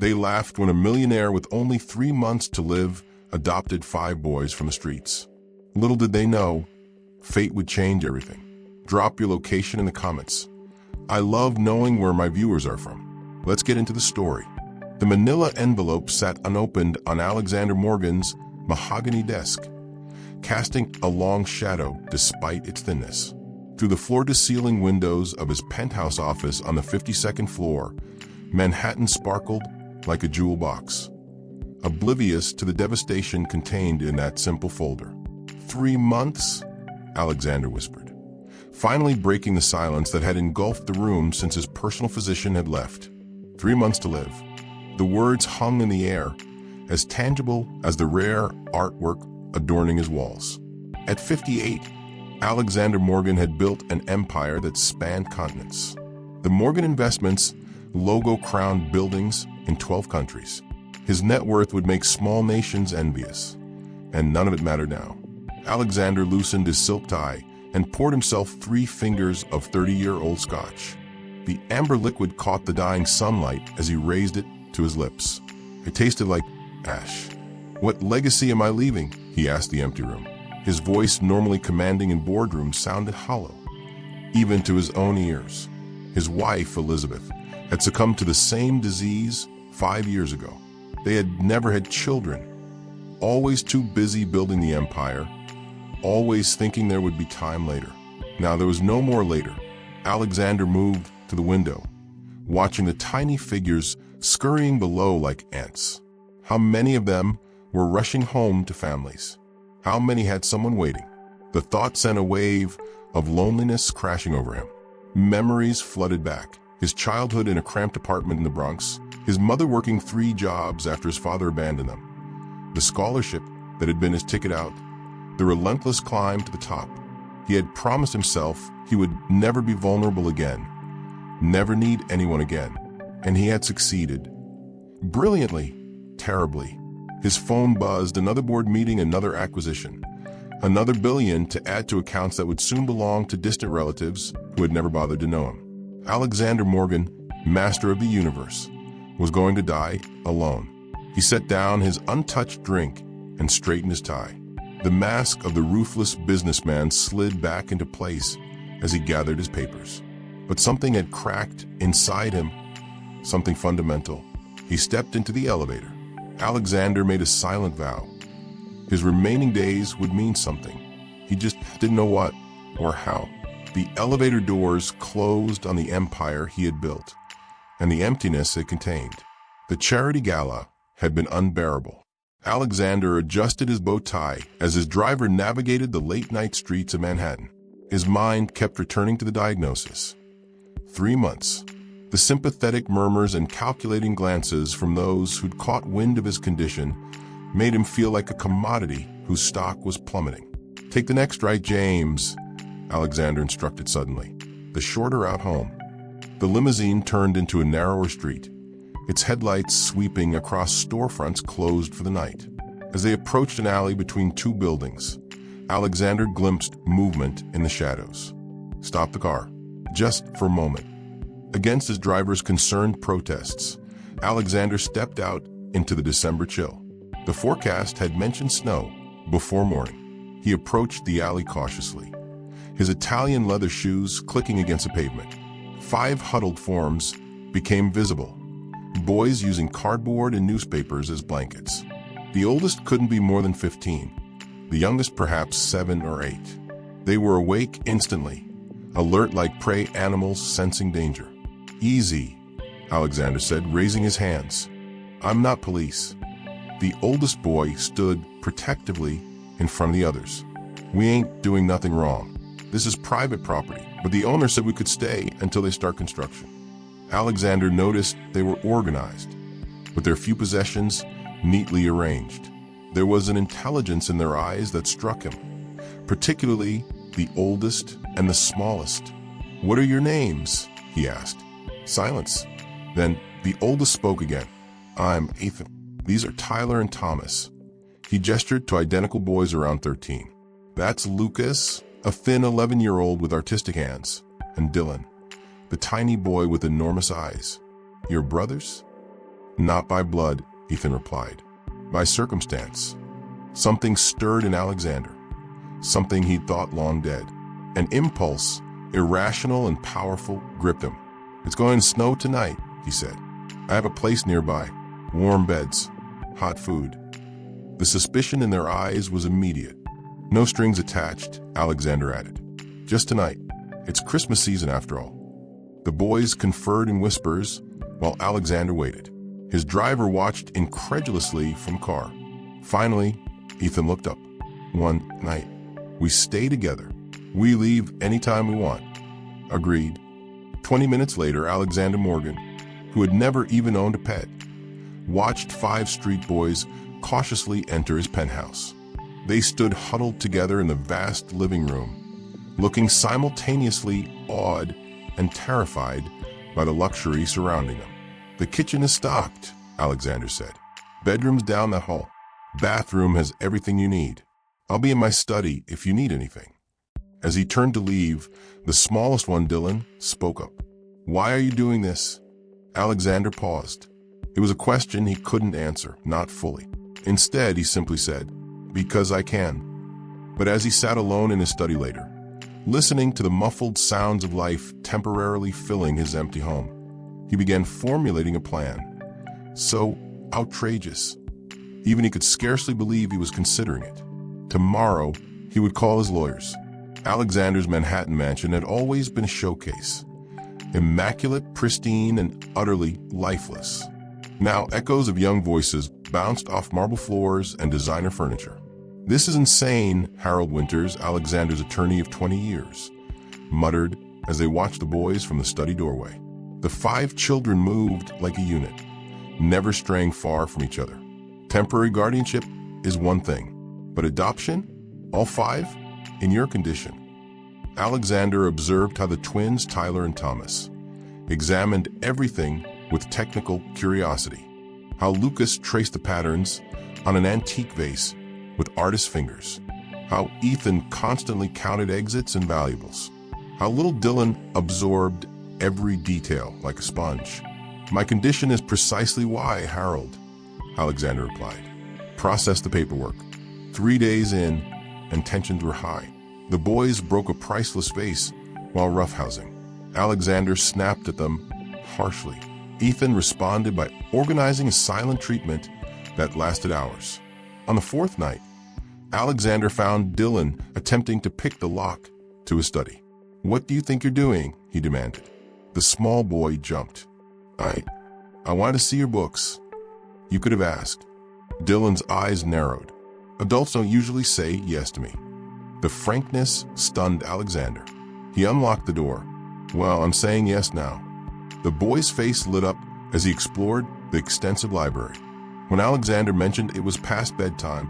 They laughed when a millionaire with only 3 months to live adopted 5 boys from the streets. Little did they know, fate would change everything. Drop your location in the comments. I love knowing where my viewers are from. Let's get into the story. The manila envelope sat unopened on Alexander Morgan's mahogany desk, casting a long shadow despite its thinness. Through the floor-to-ceiling windows of his penthouse office on the 52nd floor, Manhattan sparkled like a jewel box, oblivious to the devastation contained in that simple folder. 3 months? Alexander whispered, finally breaking the silence that had engulfed the room since his personal physician had left. 3 months to live. The words hung in the air, as tangible as the rare artwork adorning his walls. At 58, Alexander Morgan had built an empire that spanned continents. The Morgan Investments logo-crowned buildings in 12 countries. His net worth would make small nations envious, and none of it mattered now. Alexander loosened his silk tie and poured himself 3 fingers of 30-year-old scotch. The amber liquid caught the dying sunlight as he raised it to his lips. It tasted like ash. "What legacy am I leaving?" he asked the empty room. His voice, normally commanding in boardrooms, sounded hollow, even to his own ears. His wife, Elizabeth, had succumbed to the same disease 5 years ago. They had never had children, always too busy building the empire, always thinking there would be time later. Now there was no more later. Alexander moved to the window, watching the tiny figures scurrying below like ants. How many of them were rushing home to families? How many had someone waiting? The thought sent a wave of loneliness crashing over him. Memories flooded back. His childhood in a cramped apartment in the Bronx, his mother working 3 jobs after his father abandoned them, the scholarship that had been his ticket out, the relentless climb to the top. He had promised himself he would never be vulnerable again, never need anyone again, and he had succeeded. Brilliantly, terribly. His phone buzzed, another board meeting, another acquisition, another billion to add to accounts that would soon belong to distant relatives who had never bothered to know him. Alexander Morgan, master of the universe, was going to die alone. He set down his untouched drink and straightened his tie. The mask of the ruthless businessman slid back into place as he gathered his papers. But something had cracked inside him, something fundamental. He stepped into the elevator. Alexander made a silent vow. His remaining days would mean something. He just didn't know what or how. The elevator doors closed on the empire he had built and the emptiness it contained. The charity gala had been unbearable. Alexander adjusted his bow tie as his driver navigated the late-night streets of Manhattan. His mind kept returning to the diagnosis. 3 months. The sympathetic murmurs and calculating glances from those who'd caught wind of his condition made him feel like a commodity whose stock was plummeting. "Take the next right, James," Alexander instructed suddenly. "The shorter route home." The limousine turned into a narrower street, its headlights sweeping across storefronts closed for the night. As they approached an alley between 2 buildings, Alexander glimpsed movement in the shadows. "Stop the car, just for a moment." Against his driver's concerned protests, Alexander stepped out into the December chill. The forecast had mentioned snow before morning. He approached the alley cautiously, his Italian leather shoes clicking against the pavement. 5 huddled forms became visible, boys using cardboard and newspapers as blankets. The oldest couldn't be more than 15, the youngest perhaps 7 or 8. They were awake instantly, alert like prey animals sensing danger. "Easy," Alexander said, raising his hands. "I'm not police." The oldest boy stood protectively in front of the others. "We ain't doing nothing wrong. This is private property, but the owner said we could stay until they start construction." Alexander noticed they were organized, with their few possessions neatly arranged. There was an intelligence in their eyes that struck him, particularly the oldest and the smallest. "What are your names?" he asked. Silence. Then the oldest spoke again. "I'm Ethan. These are Tyler and Thomas." He gestured to identical boys around 13. "That's Lucas, a thin 11-year-old with artistic hands, and Dylan, the tiny boy with enormous eyes." "Your brothers?" Not by blood, Ethan replied. By circumstance. Something stirred in Alexander. Something he'd thought long dead. An impulse, irrational and powerful, gripped him. It's going to snow tonight, he said. I have a place nearby. Warm beds. Hot food. The suspicion in their eyes was immediate. No strings attached, Alexander added. Just tonight. It's Christmas season after all. The boys conferred in whispers while Alexander waited. His driver watched incredulously from car. Finally, Ethan looked up. One night. We stay together. We leave anytime we want. Agreed. 20 minutes later, Alexander Morgan, who had never even owned a pet, watched 5 street boys cautiously enter his penthouse. They stood huddled together in the vast living room, looking simultaneously awed and terrified by the luxury surrounding them. The kitchen is stocked, Alexander said. Bedroom's down the hall. Bathroom has everything you need. I'll be in my study if you need anything. As he turned to leave, the smallest one, Dylan, spoke up. Why are you doing this? Alexander paused. It was a question he couldn't answer, not fully. Instead, he simply said, because I can. But as he sat alone in his study later, listening to the muffled sounds of life temporarily filling his empty home, he began formulating a plan. So outrageous. Even he could scarcely believe he was considering it. Tomorrow, he would call his lawyers. Alexander's Manhattan mansion had always been a showcase. Immaculate, pristine, and utterly lifeless. Now echoes of young voices bounced off marble floors and designer furniture. This is insane, Harold Winters, Alexander's attorney of 20 years, muttered as they watched the boys from the study doorway. The 5 children moved like a unit, never straying far from each other. Temporary guardianship is one thing, but adoption? All 5? In your condition. Alexander observed how the twins, Tyler and Thomas, examined everything with technical curiosity. How Lucas traced the patterns on an antique vase with artist's fingers. How Ethan constantly counted exits and valuables. How little Dylan absorbed every detail like a sponge. My condition is precisely why, Harold, Alexander replied. Process the paperwork. 3 days in, and tensions were high. The boys broke a priceless vase while roughhousing. Alexander snapped at them harshly. Ethan responded by organizing a silent treatment that lasted hours. On the 4th night, Alexander found Dylan attempting to pick the lock to his study. What do you think you're doing? He demanded. The small boy jumped. I want to see your books. You could have asked. Dylan's eyes narrowed. Adults don't usually say yes to me. The frankness stunned Alexander. He unlocked the door. Well, I'm saying yes now. The boy's face lit up as he explored the extensive library. When Alexander mentioned it was past bedtime,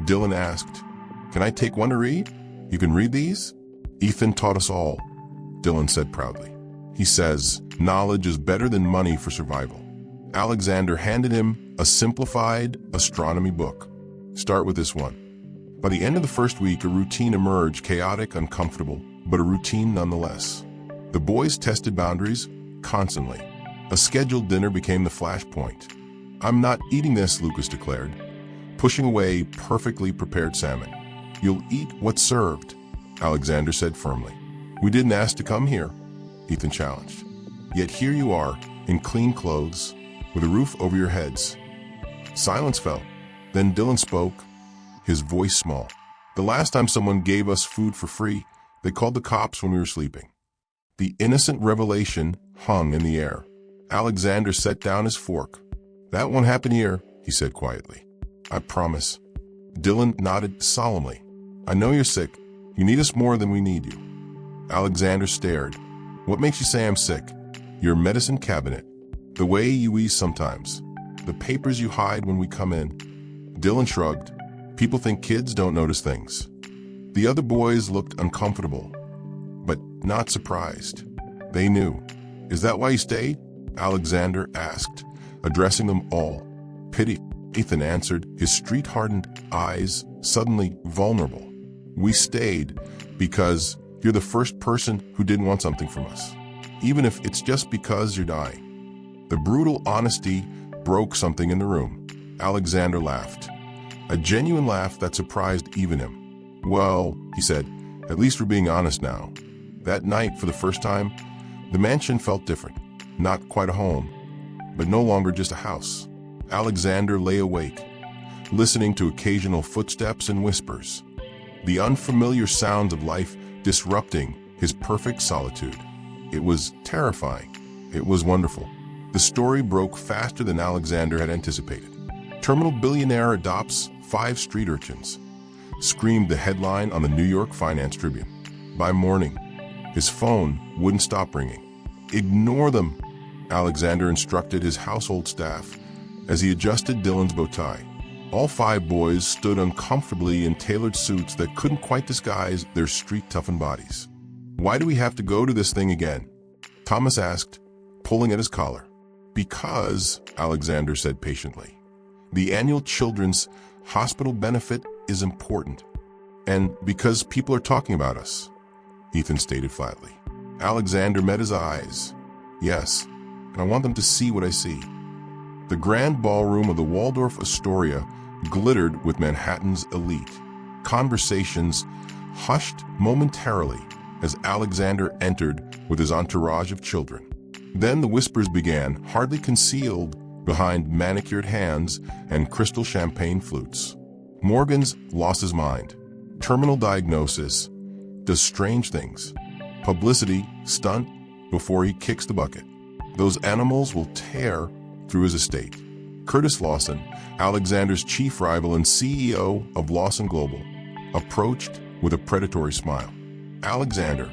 Dylan asked, Can I take one to read? You can read these? Ethan taught us all, Dylan said proudly. He says, knowledge is better than money for survival. Alexander handed him a simplified astronomy book. Start with this one. By the end of the first week, a routine emerged, chaotic, uncomfortable, but a routine nonetheless. The boys tested boundaries constantly. A scheduled dinner became the flashpoint. I'm not eating this, Lucas declared, pushing away perfectly prepared salmon. You'll eat what's served, Alexander said firmly. We didn't ask to come here, Ethan challenged. Yet here you are, in clean clothes, with a roof over your heads. Silence fell. Then Dylan spoke, his voice small. The last time someone gave us food for free, they called the cops when we were sleeping. The innocent revelation hung in the air. Alexander set down his fork. That won't happen here, he said quietly. I promise. Dylan nodded solemnly. I know you're sick. You need us more than we need you. Alexander stared. What makes you say I'm sick? Your medicine cabinet. The way you wheeze sometimes. The papers you hide when we come in. Dylan shrugged. People think kids don't notice things. The other boys looked uncomfortable, but not surprised. They knew. Is that why you stayed? Alexander asked, addressing them all. Pity, Ethan answered, his street-hardened eyes suddenly vulnerable. We stayed because you're the first person who didn't want something from us, even if it's just because you're dying. The brutal honesty broke something in the room. Alexander laughed. A genuine laugh that surprised even him. "Well," he said, "at least we're being honest now." That night, for the first time, the mansion felt different. Not quite a home, but no longer just a house. Alexander lay awake, listening to occasional footsteps and whispers, the unfamiliar sounds of life disrupting his perfect solitude. It was terrifying. It was wonderful. The story broke faster than Alexander had anticipated. Terminal billionaire adopts 5 street urchins, screamed the headline on the New York Finance Tribune. By morning, his phone wouldn't stop ringing. "Ignore them," Alexander instructed his household staff as he adjusted Dylan's bow tie. All 5 boys stood uncomfortably in tailored suits that couldn't quite disguise their street-toughened bodies. "Why do we have to go to this thing again?" Thomas asked, pulling at his collar. "Because," Alexander said patiently, "the annual children's hospital benefit is important. And because people are talking about us," Ethan stated flatly. Alexander met his eyes. "Yes, and I want them to see what I see." The grand ballroom of the Waldorf Astoria glittered with Manhattan's elite. Conversations hushed momentarily as Alexander entered with his entourage of children. Then the whispers began, hardly concealed behind manicured hands and crystal champagne flutes. Morgan's lost his mind. Terminal diagnosis does strange things. Publicity stunt before he kicks the bucket. Those animals will tear through his estate. Curtis Lawson, Alexander's chief rival and CEO of Lawson Global, approached with a predatory smile. "Alexander,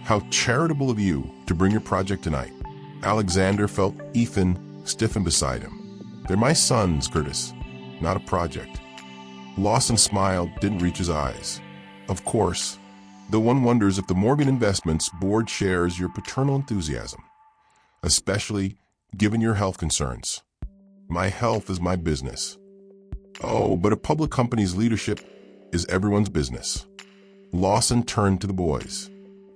how charitable of you to bring your project tonight." Alexander felt Ethan stiffen beside him. "They're my sons, Curtis, not a project." Lawson's smile didn't reach his eyes. "Of course, though one wonders if the Morgan Investments board shares your paternal enthusiasm, especially given your health concerns." "My health is my business." "Oh, but a public company's leadership is everyone's business." Lawson turned to the boys.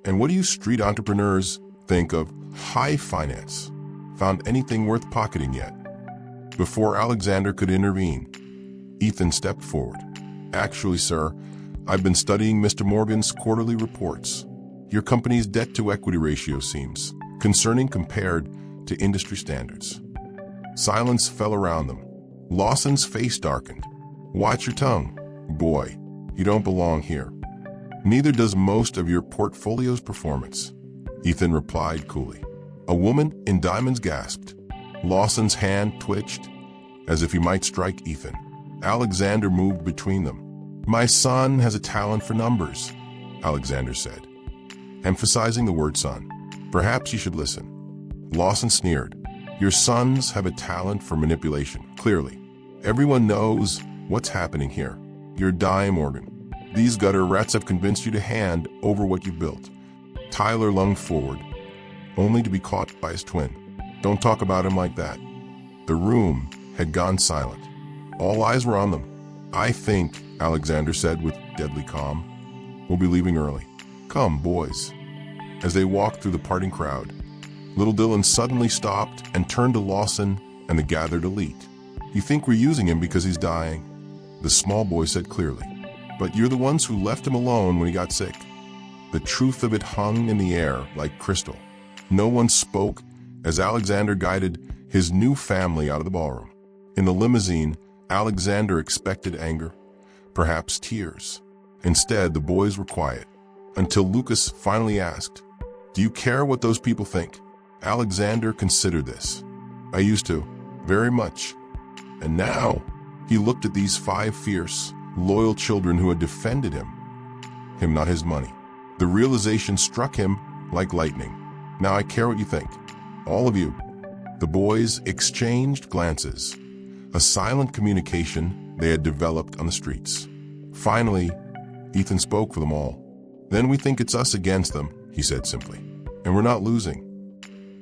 "And what do you street entrepreneurs think of high finance? Found anything worth pocketing yet?" Before Alexander could intervene, Ethan stepped forward. "Actually, sir, I've been studying Mr. Morgan's quarterly reports. Your company's debt-to-equity ratio seems concerning compared to industry standards." Silence fell around them. Lawson's face darkened. "Watch your tongue, boy. You don't belong here." "Neither does most of your portfolio's performance," Ethan replied coolly. A woman in diamonds gasped. Lawson's hand twitched, as if he might strike Ethan. Alexander moved between them. "My son has a talent for numbers," Alexander said, emphasizing the word son. "Perhaps you should listen." Lawson sneered. "Your sons have a talent for manipulation, clearly. Everyone knows what's happening here. You're dying, Morgan. These gutter rats have convinced you to hand over what you built." Tyler lunged forward, only to be caught by his twin. "Don't talk about him like that." The room had gone silent. All eyes were on them. "I think," Alexander said with deadly calm, "we'll be leaving early. Come, boys." As they walked through the parting crowd, little Dylan suddenly stopped and turned to Lawson and the gathered elite. "You think we're using him because he's dying?" The small boy said clearly. "But you're the ones who left him alone when he got sick." The truth of it hung in the air like crystal. No one spoke as Alexander guided his new family out of the ballroom. In the limousine, Alexander expected anger, perhaps tears. Instead, the boys were quiet, until Lucas finally asked, "Do you care what those people think?" Alexander considered this. "I used to, very much. And now," he looked at these 5 fierce, loyal children who had defended him, not his money. The realization struck him like lightning. "Now I care what you think. All of you." The boys exchanged glances, a silent communication they had developed on the streets. Finally, Ethan spoke for them all. "Then we think it's us against them," he said simply. "And we're not losing."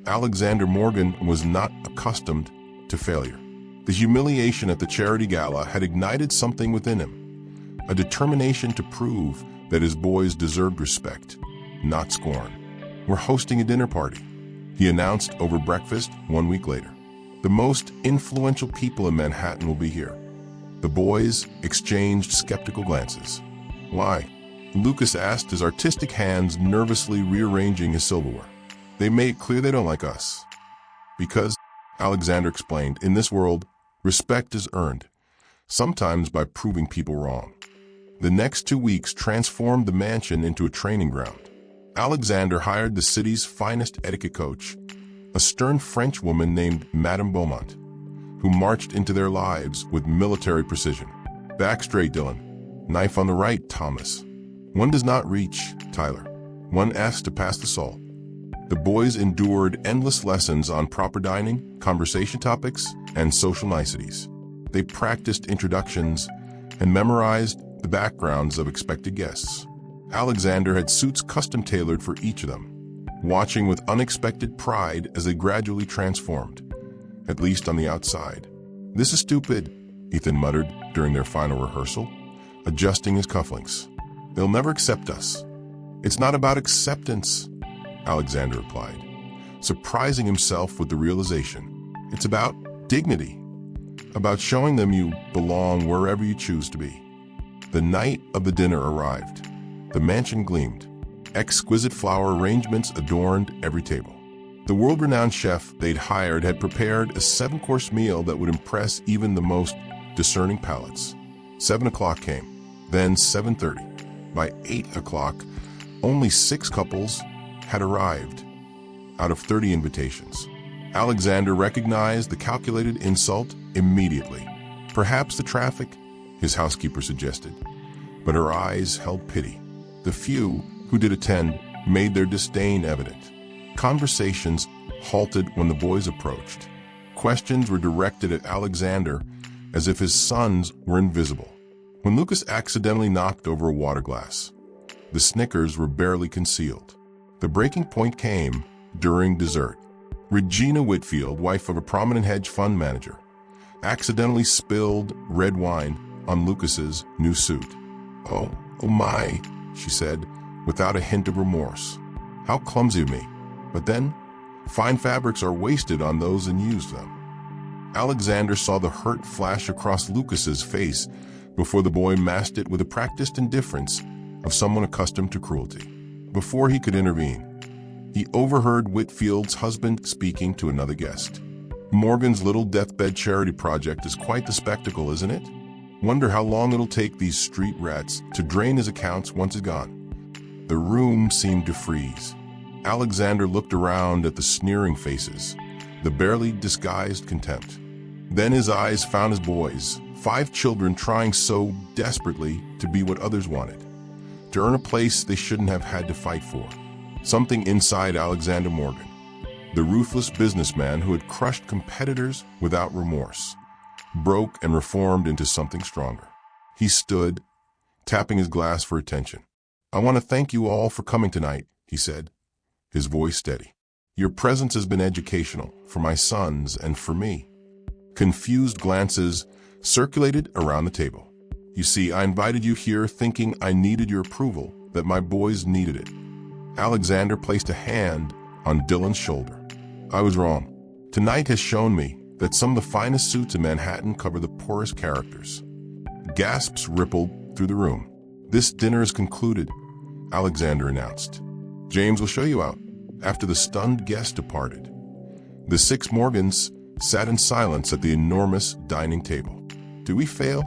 Alexander Morgan was not accustomed to failure. The humiliation at the charity gala had ignited something within him, a determination to prove that his boys deserved respect, not scorn. "We're hosting a dinner party," he announced over breakfast 1 week later. The most influential people in Manhattan will be here. The boys exchanged skeptical glances. Why? Lucas asked, his artistic hands nervously rearranging his silverware. They made it clear they don't like us. Because, Alexander explained, in this world, respect is earned, sometimes by proving people wrong. The next 2 weeks transformed the mansion into a training ground. Alexander hired the city's finest etiquette coach, a stern French woman named Madame Beaumont, who marched into their lives with military precision. Back straight, Dylan. Knife on the right, Thomas. One does not reach, Tyler. One asks to pass the salt. The boys endured endless lessons on proper dining, conversation topics, and social niceties. They practiced introductions and memorized the backgrounds of expected guests. Alexander had suits custom-tailored for each of them, watching with unexpected pride as they gradually transformed, at least on the outside. "This is stupid," Ethan muttered during their final rehearsal, adjusting his cufflinks. "They'll never accept us." "It's not about acceptance," Alexander replied, surprising himself with the realization. "It's about dignity, about showing them you belong wherever you choose to be." The night of the dinner arrived. The mansion gleamed. Exquisite flower arrangements adorned every table. The world-renowned chef they'd hired had prepared a 7-course meal that would impress even the most discerning palates. 7 o'clock came, then 7:30. By 8 o'clock, only 6 couples had arrived out of 30 invitations. Alexander recognized the calculated insult immediately. "Perhaps the traffic," his housekeeper suggested, but her eyes held pity. The few who did attend made their disdain evident. Conversations halted when the boys approached. Questions were directed at Alexander as if his sons were invisible. When Lucas accidentally knocked over a water glass, the snickers were barely concealed. The breaking point came during dessert. Regina Whitfield, wife of a prominent hedge fund manager, accidentally spilled red wine on Lucas's new suit. Oh my," she said, without a hint of remorse. "How clumsy of me. But then, fine fabrics are wasted on those and use them." Alexander saw the hurt flash across Lucas's face before the boy masked it with the practiced indifference of someone accustomed to cruelty. Before he could intervene, he overheard Whitfield's husband speaking to another guest. "Morgan's little deathbed charity project is quite the spectacle, isn't it? Wonder how long it'll take these street rats to drain his accounts once it's gone." The room seemed to freeze. Alexander looked around at the sneering faces, the barely disguised contempt. Then his eyes found his boys, 5 children trying so desperately to be what others wanted, to earn a place they shouldn't have had to fight for. Something inside Alexander Morgan, the ruthless businessman who had crushed competitors without remorse, broke and reformed into something stronger. He stood, tapping his glass for attention. "I want to thank you all for coming tonight," he said, his voice steady. "Your presence has been educational for my sons and for me." Confused glances circulated around the table. "You see, I invited you here thinking I needed your approval, that my boys needed it." Alexander placed a hand on Dylan's shoulder. "I was wrong. Tonight has shown me that some of the finest suits in Manhattan cover the poorest characters." Gasps rippled through the room. "This dinner is concluded," Alexander announced. "James will show you out." After the stunned guest departed, the 6 Morgans sat in silence at the enormous dining table. "Do we fail?"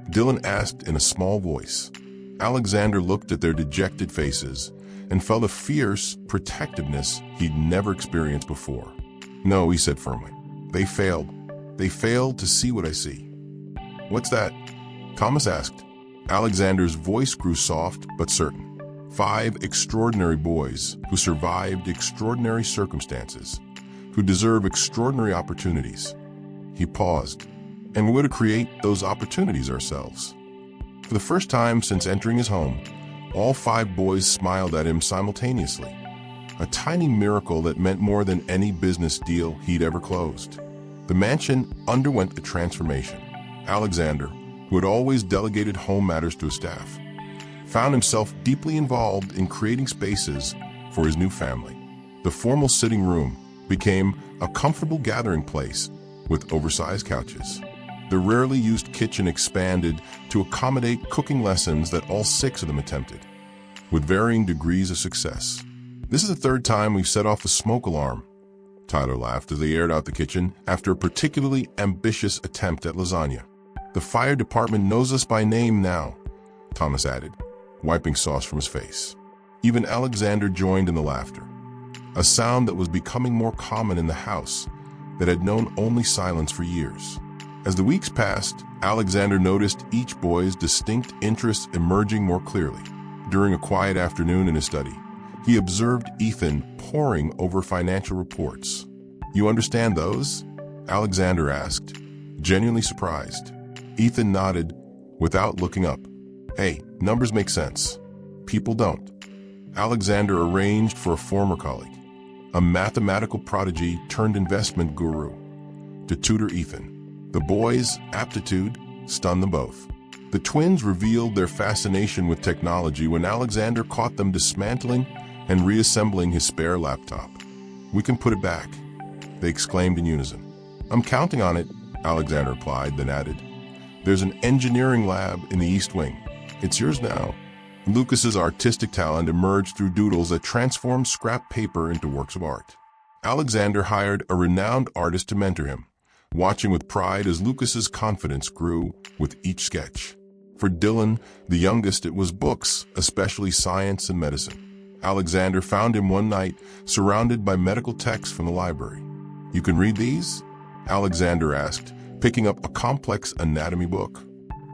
Dylan asked in a small voice. Alexander looked at their dejected faces and felt a fierce protectiveness he'd never experienced before. "No," he said firmly. They failed. They failed to see what I see." "What's that?" Thomas asked. Alexander's voice grew soft but certain. 5 extraordinary boys who survived extraordinary circumstances, who deserve extraordinary opportunities. He paused. "And we're to create those opportunities ourselves." For the first time since entering his home, all 5 boys smiled at him simultaneously. A tiny miracle that meant more than any business deal he'd ever closed. The mansion underwent a transformation. Alexander, who had always delegated home matters to his staff, found himself deeply involved in creating spaces for his new family. The formal sitting room, became a comfortable gathering place with oversized couches. The rarely used kitchen expanded to accommodate cooking lessons that all 6 of them attempted, with varying degrees of success. "This is the 3rd time we've set off the smoke alarm," Tyler laughed as they aired out the kitchen after a particularly ambitious attempt at lasagna. "The fire department knows us by name now," Thomas added, wiping sauce from his face. Even Alexander joined in the laughter, a sound that was becoming more common in the house that had known only silence for years. As the weeks passed, Alexander noticed each boy's distinct interests emerging more clearly. During a quiet afternoon in his study, he observed Ethan poring over financial reports. "You understand those?" Alexander asked, genuinely surprised. Ethan nodded without looking up. "Hey, numbers make sense. People don't." Alexander arranged for a former colleague, a mathematical prodigy turned investment guru, to tutor Ethan. The boys' aptitude stunned them both. The twins revealed their fascination with technology when Alexander caught them dismantling and reassembling his spare laptop. "We can put it back," they exclaimed in unison. "I'm counting on it," Alexander replied, then added, "There's an engineering lab in the East Wing. It's yours now." Lucas's artistic talent emerged through doodles that transformed scrap paper into works of art. Alexander hired a renowned artist to mentor him, watching with pride as Lucas's confidence grew with each sketch. For Dylan, the youngest, it was books, especially science and medicine. Alexander found him one night surrounded by medical texts from the library. "You can read these?" Alexander asked, picking up a complex anatomy book.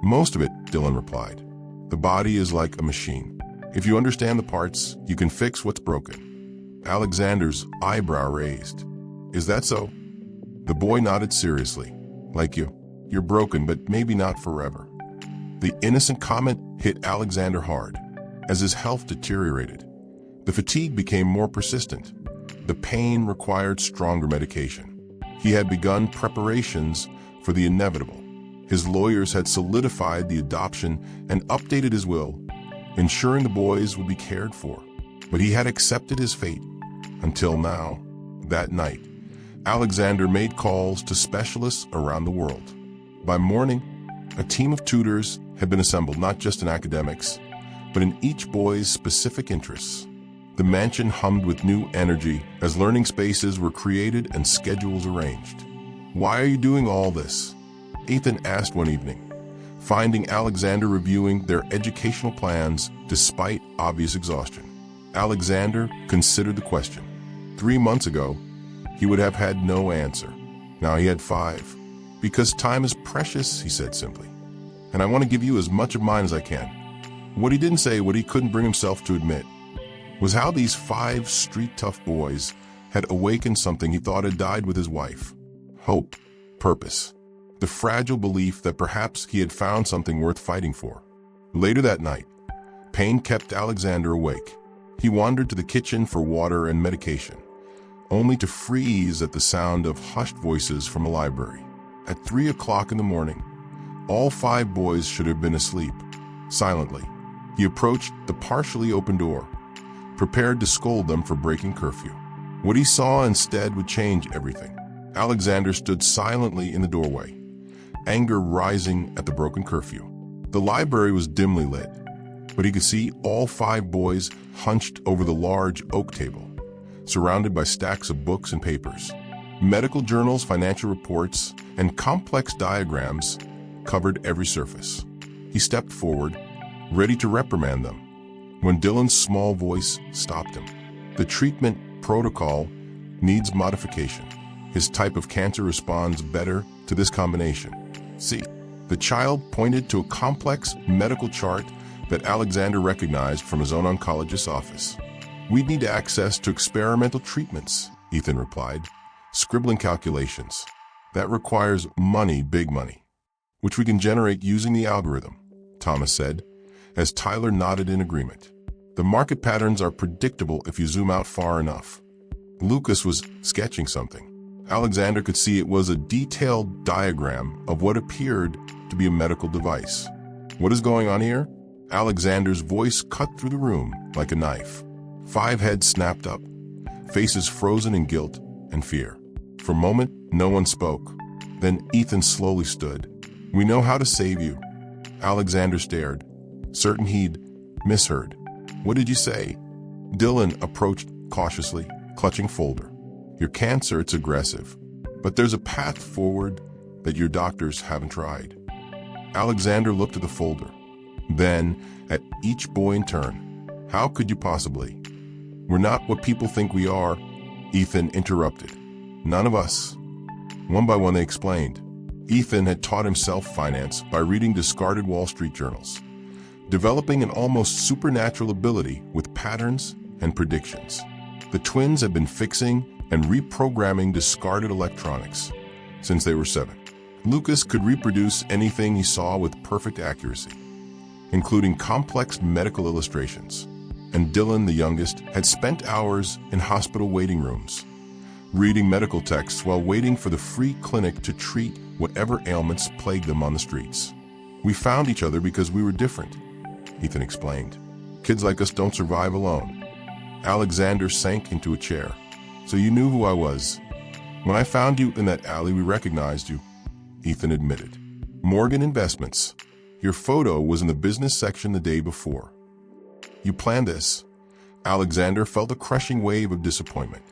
"Most of it," Dylan replied. "The body is like a machine. If you understand the parts, you can fix what's broken." Alexander's eyebrow raised. "Is that so?" The boy nodded seriously. "Like you. You're broken, but maybe not forever." The innocent comment hit Alexander hard. As his health deteriorated, the fatigue became more persistent. The pain required stronger medication. He had begun preparations for the inevitable. His lawyers had solidified the adoption and updated his will, ensuring the boys would be cared for. But he had accepted his fate. Until now. That night, Alexander made calls to specialists around the world. By morning, a team of tutors had been assembled not just in academics, but in each boy's specific interests. The mansion hummed with new energy as learning spaces were created and schedules arranged. "Why are you doing all this?" Ethan asked one evening, finding Alexander reviewing their educational plans despite obvious exhaustion. Alexander considered the question. 3 months ago, he would have had no answer. Now he had 5. "Because time is precious," he said simply, "and I want to give you as much of mine as I can." What he didn't say, what he couldn't bring himself to admit, was how these 5 street-tough boys had awakened something he thought had died with his wife. Hope, purpose, the fragile belief that perhaps he had found something worth fighting for. Later that night, pain kept Alexander awake. He wandered to the kitchen for water and medication, only to freeze at the sound of hushed voices from a library. At 3 o'clock in the morning, all 5 boys should have been asleep. Silently, he approached the partially open door, prepared to scold them for breaking curfew. What he saw instead would change everything. Alexander stood silently in the doorway, anger rising at the broken curfew. The library was dimly lit, but he could see all 5 boys hunched over the large oak table, surrounded by stacks of books and papers. Medical journals, financial reports, and complex diagrams covered every surface. He stepped forward, ready to reprimand them, when Dylan's small voice stopped him. "The treatment protocol needs modification. His type of cancer responds better to this combination. See." The child pointed to a complex medical chart that Alexander recognized from his own oncologist's office. "We'd need access to experimental treatments," Ethan replied, scribbling calculations. "That requires money, big money, which we can generate using the algorithm," Thomas said, as Tyler nodded in agreement. "The market patterns are predictable if you zoom out far enough." Lucas was sketching something. Alexander could see it was a detailed diagram of what appeared to be a medical device. "What is going on here?" Alexander's voice cut through the room like a knife. 5 heads snapped up, faces frozen in guilt and fear. For a moment, no one spoke. Then Ethan slowly stood. "We know how to save you." Alexander stared, certain he'd misheard. "What did you say?" Dylan approached cautiously, clutching folder. "Your cancer, it's aggressive. But there's a path forward that your doctors haven't tried." Alexander looked at the folder, then at each boy in turn. "How could you possibly?" "We're not what people think we are," Ethan interrupted. "None of us." One by one they explained. Ethan had taught himself finance by reading discarded Wall Street journals, developing an almost supernatural ability with patterns and predictions. The twins had been fixing and reprogramming discarded electronics since they were 7. Lucas could reproduce anything he saw with perfect accuracy, including complex medical illustrations. And Dylan, the youngest, had spent hours in hospital waiting rooms, reading medical texts while waiting for the free clinic to treat whatever ailments plagued them on the streets. "We found each other because we were different," Ethan explained. "Kids like us don't survive alone." Alexander sank into a chair. "So you knew who I was?" "When I found you in that alley, we recognized you," Ethan admitted. "Morgan Investments. Your photo was in the business section the day before." "You planned this?" Alexander felt a crushing wave of disappointment.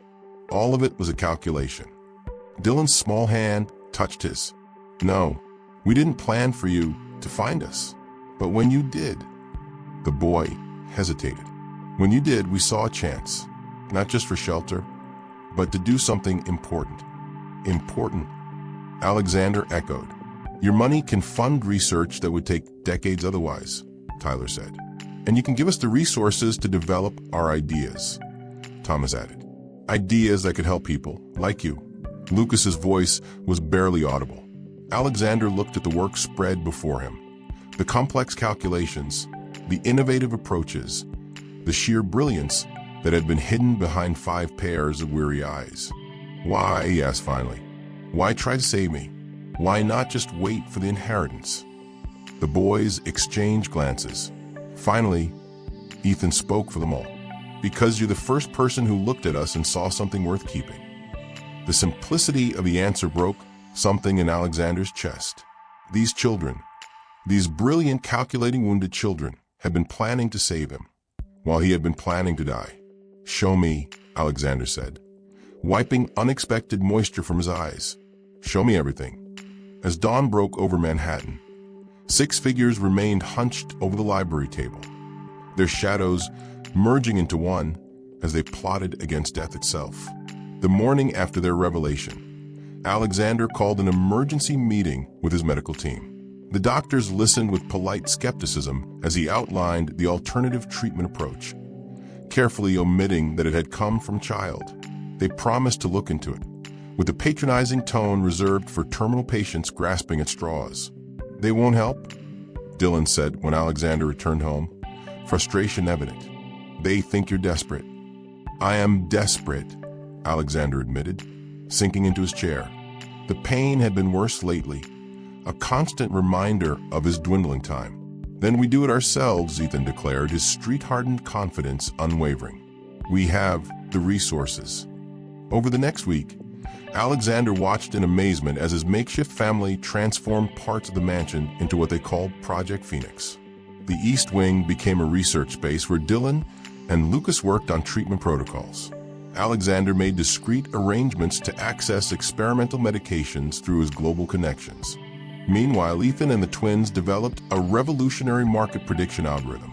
All of it was a calculation. Dylan's small hand touched his. "No, we didn't plan for you to find us. But when you did," the boy hesitated. "When you did, we saw a chance, not just for shelter, but to do something important." "Important?" Alexander echoed. "Your money can fund research that would take decades otherwise," Tyler said. "And you can give us the resources to develop our ideas," Thomas added. "Ideas that could help people, like you." Lucas's voice was barely audible. Alexander looked at the work spread before him. The complex calculations, the innovative approaches, the sheer brilliance that had been hidden behind 5 pairs of weary eyes. "Why?" he asked finally. "Why try to save me? Why not just wait for the inheritance?" The boys exchanged glances. Finally, Ethan spoke for them all. "Because you're the first person who looked at us and saw something worth keeping." The simplicity of the answer broke something in Alexander's chest. These children, these brilliant calculating wounded children, had been planning to save him, while he had been planning to die. "Show me," Alexander said, wiping unexpected moisture from his eyes. "Show me everything." As dawn broke over Manhattan, 6 figures remained hunched over the library table, their shadows merging into one as they plotted against death itself. The morning after their revelation, Alexander called an emergency meeting with his medical team. The doctors listened with polite skepticism as he outlined the alternative treatment approach, carefully omitting that it had come from a child. They promised to look into it, with a patronizing tone reserved for terminal patients grasping at straws. "They won't help?" Dylan said when Alexander returned home, frustration evident. "They think you're desperate." "I am desperate," Alexander admitted, sinking into his chair. The pain had been worse lately, a constant reminder of his dwindling time. "Then we do it ourselves," Ethan declared, his street-hardened confidence unwavering. "We have the resources." Over the next week, Alexander watched in amazement as his makeshift family transformed parts of the mansion into what they called Project Phoenix. The East Wing became a research space where Dylan and Lucas worked on treatment protocols. Alexander made discreet arrangements to access experimental medications through his global connections. Meanwhile, Ethan and the twins developed a revolutionary market prediction algorithm,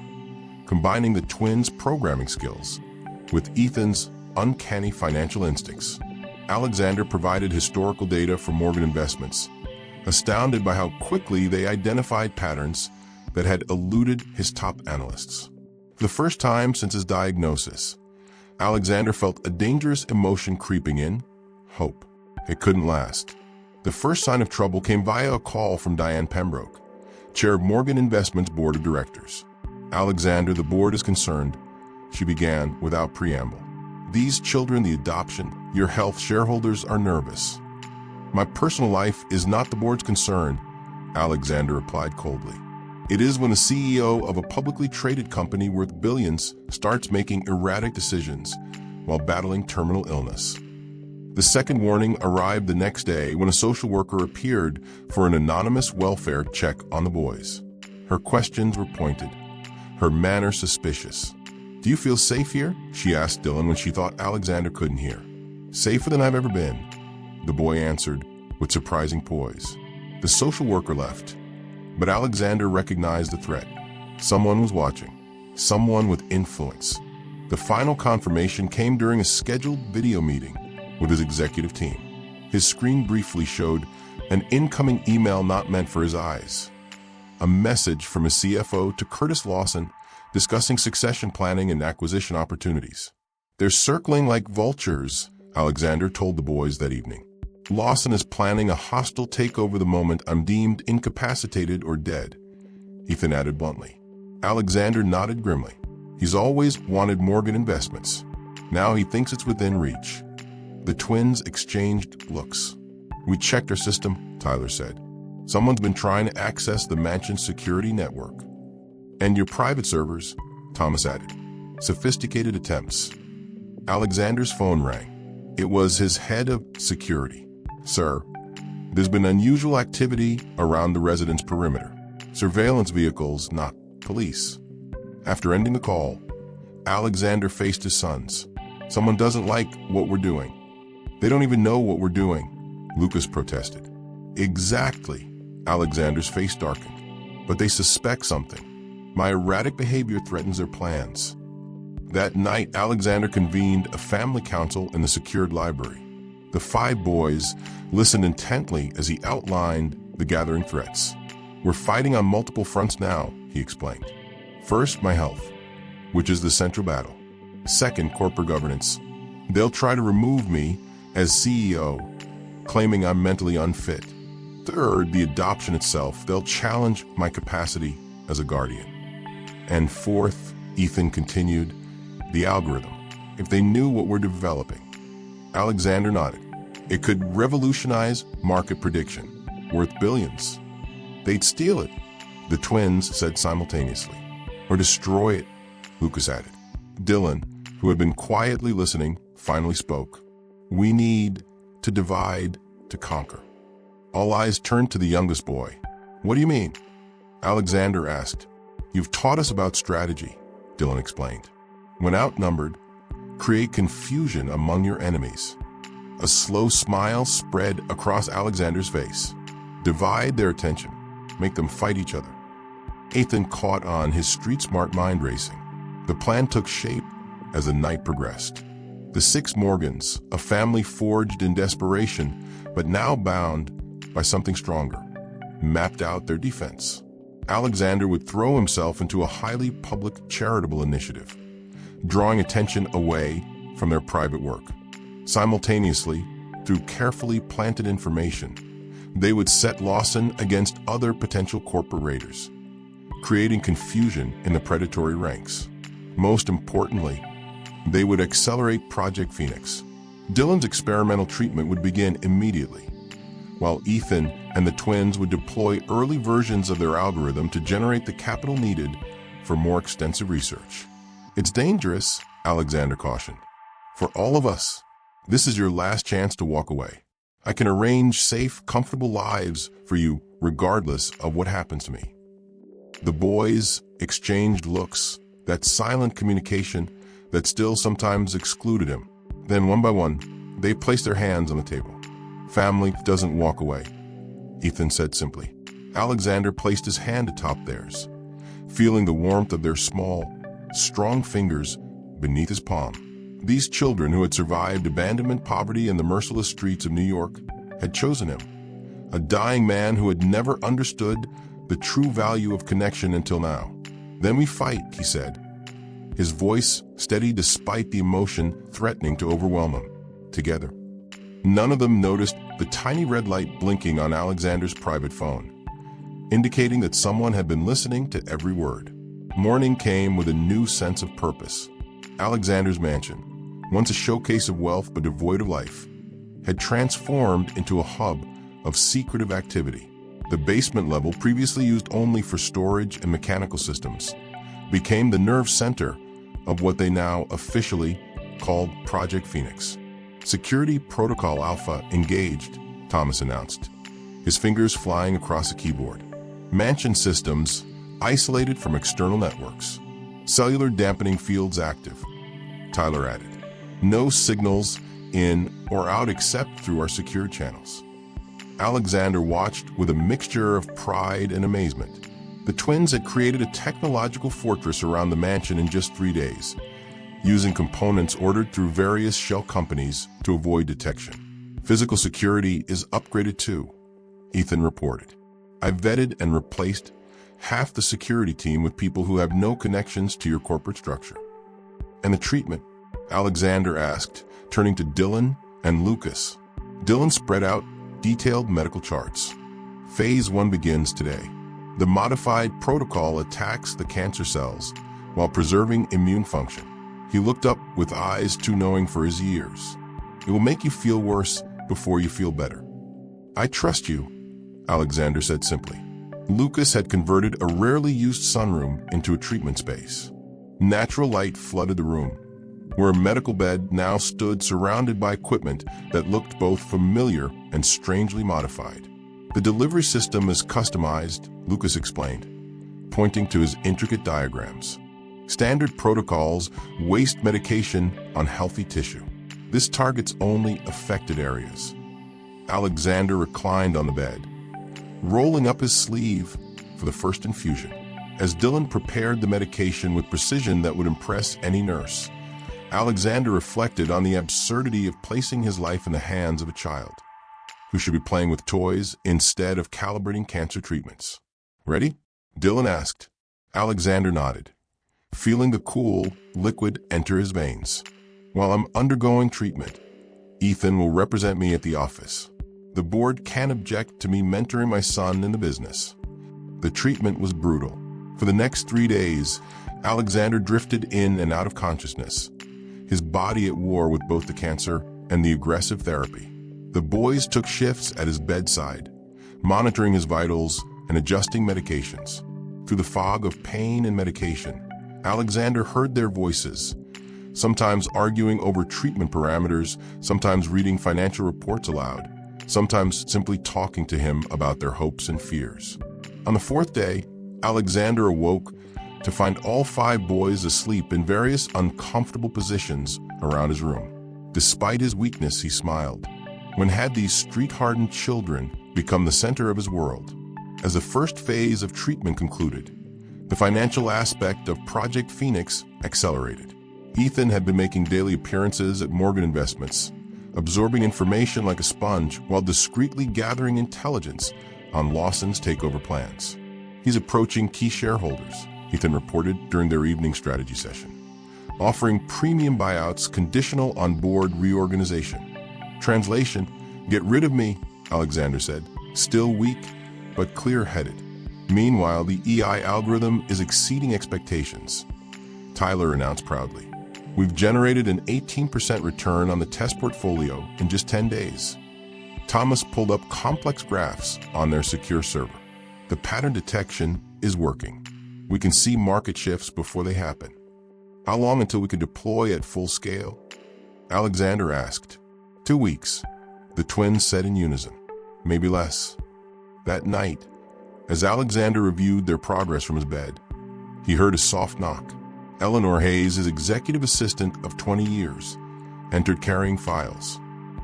combining the twins' programming skills with Ethan's uncanny financial instincts. Alexander provided historical data for Morgan Investments, astounded by how quickly they identified patterns that had eluded his top analysts. For the first time since his diagnosis, Alexander felt a dangerous emotion creeping in: hope. It couldn't last. The first sign of trouble came via a call from Diane Pembroke, chair of Morgan Investments Board of Directors. "Alexander, the board is concerned," she began without preamble. "These children, the adoption, your health, shareholders are nervous." "My personal life is not the board's concern," Alexander replied coldly. "It is when the CEO of a publicly traded company worth billions starts making erratic decisions while battling terminal illness." The second warning arrived the next day when a social worker appeared for an anonymous welfare check on the boys. Her questions were pointed, her manner suspicious. "Do you feel safe here?" she asked Dylan when she thought Alexander couldn't hear. "Safer than I've ever been," the boy answered with surprising poise. The social worker left, but Alexander recognized the threat. Someone was watching, someone with influence. The final confirmation came during a scheduled video meeting with his executive team. His screen briefly showed an incoming email not meant for his eyes. A message from his CFO to Curtis Lawson discussing succession planning and acquisition opportunities. "They're circling like vultures," Alexander told the boys that evening. "Lawson is planning a hostile takeover the moment I'm deemed incapacitated or dead," Ethan added bluntly. Alexander nodded grimly. He's always wanted Morgan Investments. Now he thinks it's within reach. The twins exchanged looks. "We checked our system," Tyler said. "Someone's been trying to access the mansion's security network." "And your private servers," Thomas added. "Sophisticated attempts." Alexander's phone rang. It was his head of security. "Sir, there's been unusual activity around the residence perimeter. Surveillance vehicles, not police." After ending the call, Alexander faced his sons. "Someone doesn't like what we're doing." "They don't even know what we're doing," Lucas protested. "Exactly." Alexander's face darkened. "But they suspect something. My erratic behavior threatens their plans." That night, Alexander convened a family council in the secured library. The 5 boys listened intently as he outlined the gathering threats. "We're fighting on multiple fronts now," he explained. "First, my health, which is the central battle. Second, corporate governance. They'll try to remove me as CEO, claiming I'm mentally unfit. Third, the adoption itself. They'll challenge my capacity as a guardian. And fourth," Ethan continued, "the algorithm. If they knew what we're developing." Alexander nodded. "It could revolutionize market prediction, worth billions." "They'd steal it," the twins said simultaneously. "Or destroy it," Lucas added. Dylan, who had been quietly listening, finally spoke. "We need to divide to conquer." All eyes turned to the youngest boy. "What do you mean?" Alexander asked. "You've taught us about strategy," Dylan explained. "When outnumbered, create confusion among your enemies." A slow smile spread across Alexander's face. "Divide their attention. Make them fight each other." Ethan caught on, his street-smart mind racing. The plan took shape as the night progressed. The 6 Morgans, a family forged in desperation, but now bound by something stronger, mapped out their defense. Alexander would throw himself into a highly public charitable initiative, drawing attention away from their private work. Simultaneously, through carefully planted information, they would set Lawson against other potential corporate raiders, creating confusion in the predatory ranks. Most importantly, they would accelerate Project Phoenix. Dylan's experimental treatment would begin immediately, while Ethan and the twins would deploy early versions of their algorithm to generate the capital needed for more extensive research. "It's dangerous," Alexander cautioned. "For all of us, this is your last chance to walk away. I can arrange safe, comfortable lives for you regardless of what happens to me." The boys exchanged looks, that silent communication that still sometimes excluded him. Then, one by one, they placed their hands on the table. "Family doesn't walk away," Ethan said simply. Alexander placed his hand atop theirs, feeling the warmth of their small, strong fingers beneath his palm. These children who had survived abandonment, poverty, and the merciless streets of New York had chosen him, a dying man who had never understood the true value of connection until now. "Then we fight," he said, his voice steady despite the emotion threatening to overwhelm him. "Together." None of them noticed the tiny red light blinking on Alexander's private phone, indicating that someone had been listening to every word. Morning came with a new sense of purpose. Alexander's mansion, once a showcase of wealth but devoid of life, had transformed into a hub of secretive activity. The basement level, previously used only for storage and mechanical systems, became the nerve center of what they now officially called Project Phoenix. Security Protocol Alpha engaged, Thomas announced, his fingers flying across the keyboard. Mansion systems isolated from external networks. Cellular dampening fields active, Tyler added. No signals in or out except through our secure channels. Alexander watched with a mixture of pride and amazement. The twins had created a technological fortress around the mansion in just 3 days, using components ordered through various shell companies to avoid detection. Physical security is upgraded too, Ethan reported. I vetted and replaced half the security team with people who have no connections to your corporate structure. And the treatment? Alexander asked, turning to Dylan and Lucas. Dylan spread out detailed medical charts. Phase 1 begins today. The modified protocol attacks the cancer cells while preserving immune function. He looked up with eyes too knowing for his years. It will make you feel worse before you feel better. I trust you, Alexander said simply. Lucas had converted a rarely used sunroom into a treatment space. Natural light flooded the room, where a medical bed now stood surrounded by equipment that looked both familiar and strangely modified. The delivery system is customized, Lucas explained, pointing to his intricate diagrams. Standard protocols waste medication on healthy tissue. This targets only affected areas. Alexander reclined on the bed, rolling up his sleeve for the first infusion. As Dylan prepared the medication with precision that would impress any nurse, Alexander reflected on the absurdity of placing his life in the hands of a child, who should be playing with toys instead of calibrating cancer treatments. Ready? Dylan asked. Alexander nodded, feeling the cool liquid enter his veins. While I'm undergoing treatment, Ethan will represent me at the office. The board can't object to me mentoring my son in the business. The treatment was brutal. For the next 3 days, Alexander drifted in and out of consciousness, his body at war with both the cancer and the aggressive therapy. The boys took shifts at his bedside, monitoring his vitals and adjusting medications. Through the fog of pain and medication, Alexander heard their voices, sometimes arguing over treatment parameters, sometimes reading financial reports aloud, sometimes simply talking to him about their hopes and fears. On the 4th day, Alexander awoke to find all 5 boys asleep in various uncomfortable positions around his room. Despite his weakness, he smiled. When had these street-hardened children become the center of his world? As the first phase of treatment concluded, the financial aspect of Project Phoenix accelerated. Ethan had been making daily appearances at Morgan Investments, absorbing information like a sponge while discreetly gathering intelligence on Lawson's takeover plans. He's approaching key shareholders, Ethan reported during their evening strategy session, offering premium buyouts conditional on board reorganization. Translation, get rid of me, Alexander said, still weak but clear-headed. Meanwhile, the EI algorithm is exceeding expectations, Tyler announced proudly. We've generated an 18% return on the test portfolio in just 10 days. Thomas pulled up complex graphs on their secure server. The pattern detection is working. We can see market shifts before they happen. How long until we can deploy at full scale? Alexander asked. 2 weeks, the twins said in unison. Maybe less. That night, as Alexander reviewed their progress from his bed, he heard a soft knock. Eleanor Hayes, his executive assistant of 20 years, entered carrying files.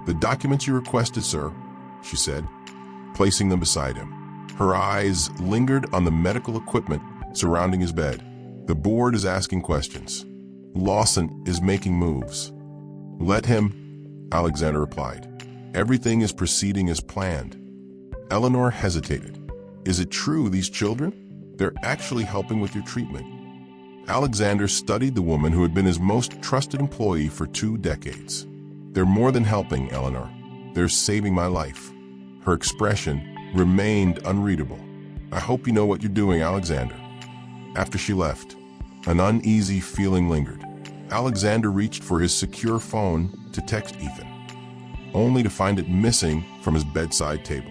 The documents you requested, sir, she said, placing them beside him. Her eyes lingered on the medical equipment surrounding his bed. The board is asking questions. Lawson is making moves. Let him, Alexander replied. Everything is proceeding as planned. Eleanor hesitated. Is it true these children? They're actually helping with your treatment. Alexander studied the woman who had been his most trusted employee for 2 decades. They're more than helping, Eleanor. They're saving my life. Her expression remained unreadable. I hope you know what you're doing, Alexander. After she left, an uneasy feeling lingered. Alexander reached for his secure phone to text Ethan, only to find it missing from his bedside table.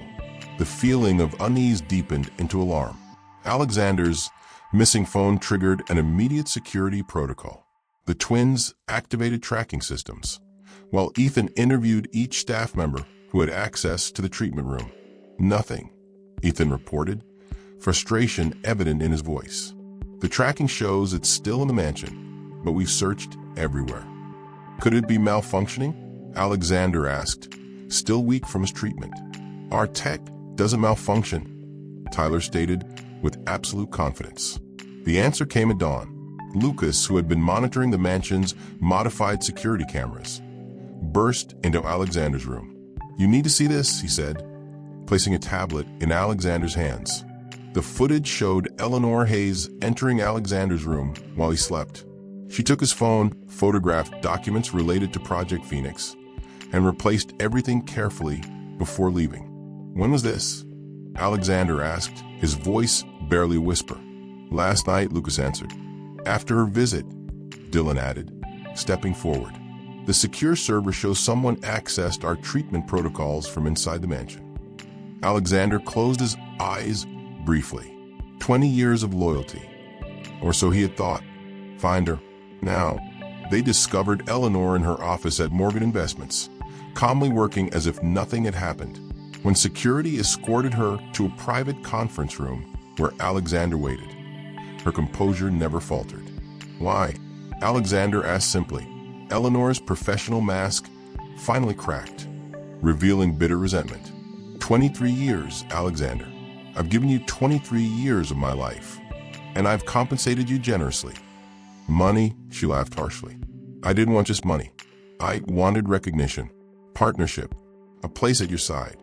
The feeling of unease deepened into alarm. Alexander's missing phone triggered an immediate security protocol. The twins activated tracking systems, while Ethan interviewed each staff member who had access to the treatment room. Nothing, Ethan reported, frustration evident in his voice. The tracking shows it's still in the mansion, but we've searched everywhere. Could it be malfunctioning? Alexander asked, still weak from his treatment. Our tech doesn't malfunction, Tyler stated with absolute confidence. The answer came at dawn. Lucas, who had been monitoring the mansion's modified security cameras, burst into Alexander's room. You need to see this, he said, placing a tablet in Alexander's hands. The footage showed Eleanor Hayes entering Alexander's room while he slept. She took his phone, photographed documents related to Project Phoenix, and replaced everything carefully before leaving. When was this? Alexander asked, his voice barely a whisper. Last night, Lucas answered. After her visit, Dylan added, stepping forward. The secure server shows someone accessed our treatment protocols from inside the mansion. Alexander closed his eyes briefly. 20 years of loyalty, or so he had thought. Find her. Now, they discovered Eleanor in her office at Morgan Investments, calmly working as if nothing had happened, when security escorted her to a private conference room where Alexander waited. Her composure never faltered. Why? Alexander asked simply. Eleanor's professional mask finally cracked, revealing bitter resentment. 23 years, Alexander. I've given you 23 years of my life, and I've compensated you generously. Money, she laughed harshly. I didn't want just money. I wanted recognition, partnership, a place at your side.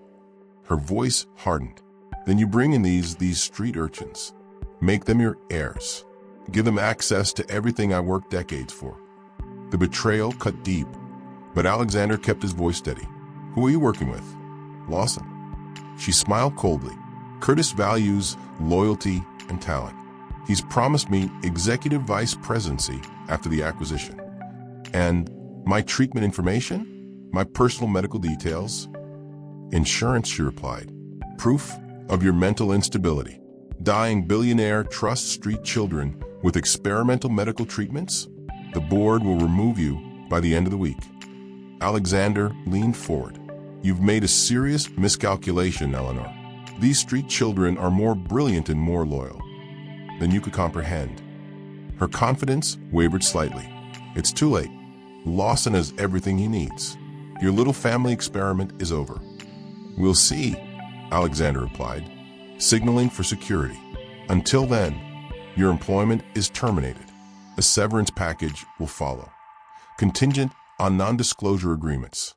Her voice hardened. Then you bring in these street urchins. Make them your heirs. Give them access to everything I worked decades for. The betrayal cut deep, but Alexander kept his voice steady. Who are you working with? Lawson. She smiled coldly. Curtis values loyalty and talent. He's promised me executive vice presidency after the acquisition. And my treatment information? My personal medical details? Insurance, she replied. Proof of your mental instability. Dying billionaire trusts street children with experimental medical treatments? The board will remove you by the end of the week. Alexander leaned forward. You've made a serious miscalculation, Eleanor. These street children are more brilliant and more loyal than you could comprehend. Her confidence wavered slightly. It's too late. Lawson has everything he needs. Your little family experiment is over. We'll see, Alexander replied, signaling for security. Until then, your employment is terminated. A severance package will follow, contingent on non-disclosure agreements.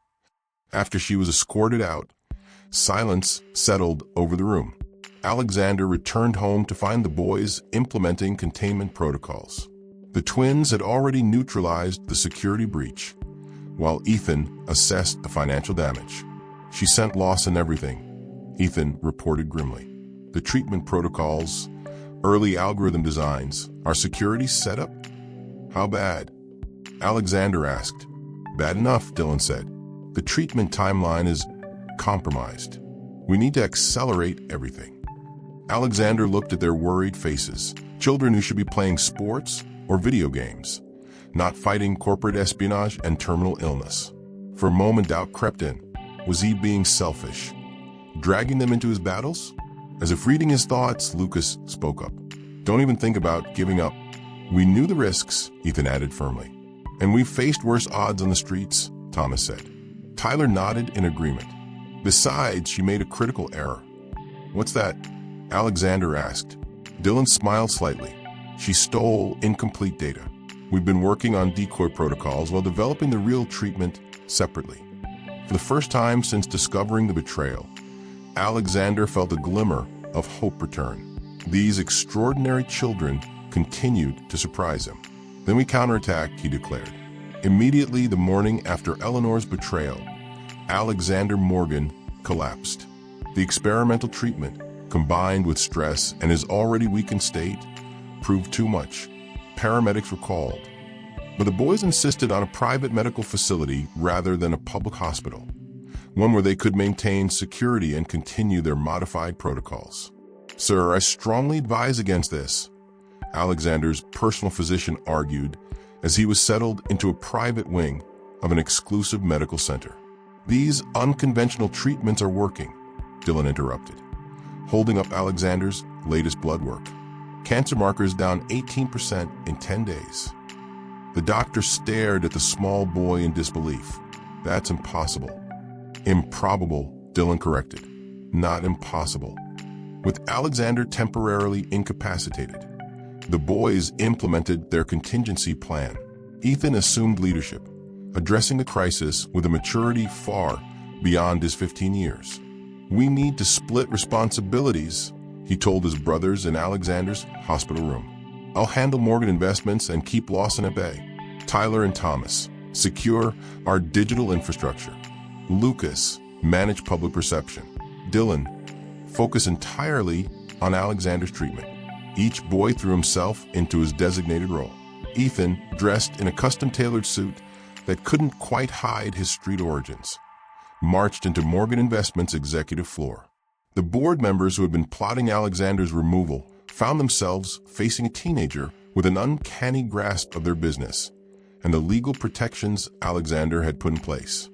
After she was escorted out, silence settled over the room. Alexander returned home to find the boys implementing containment protocols. The twins had already neutralized the security breach, while Ethan assessed the financial damage. She sent Lawson everything, Ethan reported grimly. The treatment protocols, early algorithm designs, our security setup? How bad? Alexander asked. Bad enough, Dylan said. The treatment timeline is compromised. We need to accelerate everything. Alexander looked at their worried faces, children who should be playing sports or video games, not fighting corporate espionage and terminal illness. For a moment, doubt crept in. Was he being selfish, dragging them into his battles? As if reading his thoughts, Lucas spoke up. Don't even think about giving up. We knew the risks, Ethan added firmly. And we've faced worse odds on the streets, Thomas said. Tyler nodded in agreement. Besides, she made a critical error. What's that? Alexander asked. Dylan smiled slightly. She stole incomplete data. We've been working on decoy protocols while developing the real treatment separately. For the first time since discovering the betrayal, Alexander felt a glimmer of hope return. These extraordinary children continued to surprise him. Then we counterattacked, he declared. Immediately the morning after Eleanor's betrayal, Alexander Morgan collapsed. The experimental treatment, combined with stress and his already weakened state, proved too much. Paramedics were called, but the boys insisted on a private medical facility rather than a public hospital, one where they could maintain security and continue their modified protocols. Sir, I strongly advise against this, Alexander's personal physician argued as he was settled into a private wing of an exclusive medical center. These unconventional treatments are working, Dylan interrupted, holding up Alexander's latest blood work. Cancer markers down 18% in 10 days. The doctor stared at the small boy in disbelief. That's impossible. Improbable, Dylan corrected. Not impossible. With Alexander temporarily incapacitated, the boys implemented their contingency plan. Ethan assumed leadership, addressing the crisis with a maturity far beyond his 15 years. We need to split responsibilities, he told his brothers in Alexander's hospital room. I'll handle Morgan Investments and keep Lawson at bay. Tyler and Thomas, secure our digital infrastructure. Lucas, manage public perception. Dylan, focus entirely on Alexander's treatment. Each boy threw himself into his designated role. Ethan, dressed in a custom-tailored suit that couldn't quite hide his street origins, marched into Morgan Investments' executive floor. The board members who had been plotting Alexander's removal found themselves facing a teenager with an uncanny grasp of their business and the legal protections Alexander had put in place.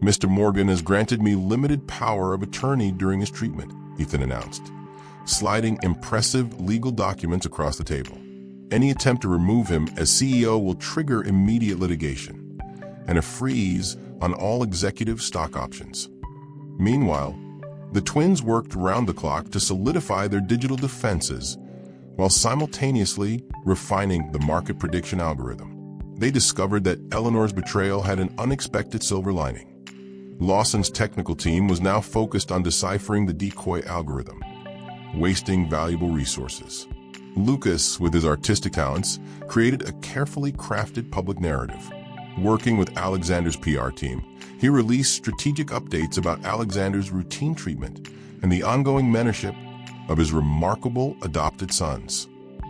Mr. Morgan has granted me limited power of attorney during his treatment, Ethan announced, sliding impressive legal documents across the table. Any attempt to remove him as CEO will trigger immediate litigation and a freeze on all executive stock options. Meanwhile, the twins worked round the clock to solidify their digital defenses while simultaneously refining the market prediction algorithm. They discovered that Eleanor's betrayal had an unexpected silver lining. Lawson's technical team was now focused on deciphering the decoy algorithm, wasting valuable resources. Lucas, with his artistic talents, created a carefully crafted public narrative. Working with Alexander's PR team, he released strategic updates about Alexander's routine treatment and the ongoing mentorship of his remarkable adopted sons.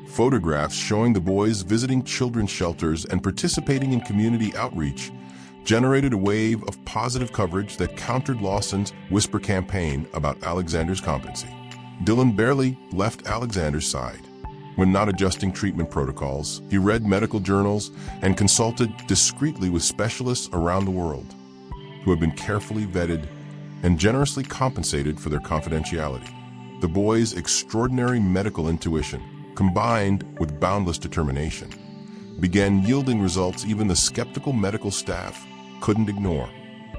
Photographs showing the boys visiting children's shelters and participating in community outreach generated a wave of positive coverage that countered Lawson's whisper campaign about Alexander's competency. Dylan barely left Alexander's side. When not adjusting treatment protocols, he read medical journals and consulted discreetly with specialists around the world who had been carefully vetted and generously compensated for their confidentiality. The boys' extraordinary medical intuition, combined with boundless determination, began yielding results even the skeptical medical staff couldn't ignore.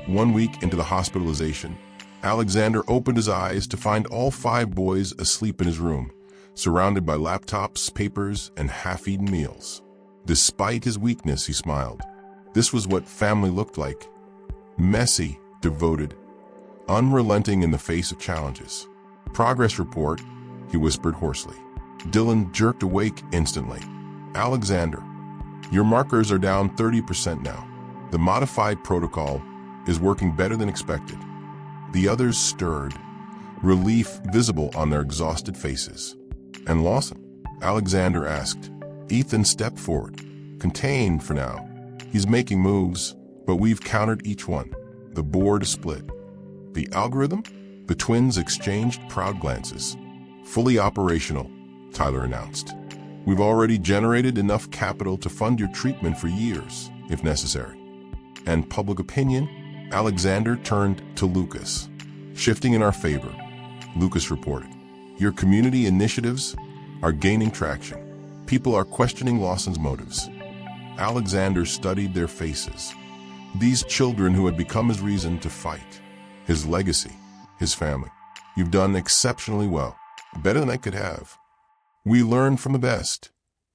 1 week into the hospitalization, Alexander opened his eyes to find all 5 boys asleep in his room, surrounded by laptops, papers, and half-eaten meals. Despite his weakness, he smiled. This was what family looked like. Messy, devoted, unrelenting in the face of challenges. Progress report, he whispered hoarsely. Dylan jerked awake instantly. Alexander, your markers are down 30% now. The modified protocol is working better than expected. The others stirred, relief visible on their exhausted faces. And Lawson? Alexander asked. Ethan stepped forward. Contained for now. He's making moves, but we've countered each one. The board split. The algorithm? The twins exchanged proud glances. Fully operational, Tyler announced. We've already generated enough capital to fund your treatment for years, if necessary. And public opinion? Alexander turned to Lucas. Shifting in our favor, Lucas reported. Your community initiatives are gaining traction. People are questioning Lawson's motives. Alexander studied their faces. These children who had become his reason to fight. His legacy, his family. You've done exceptionally well. Better than I could have. We learn from the best,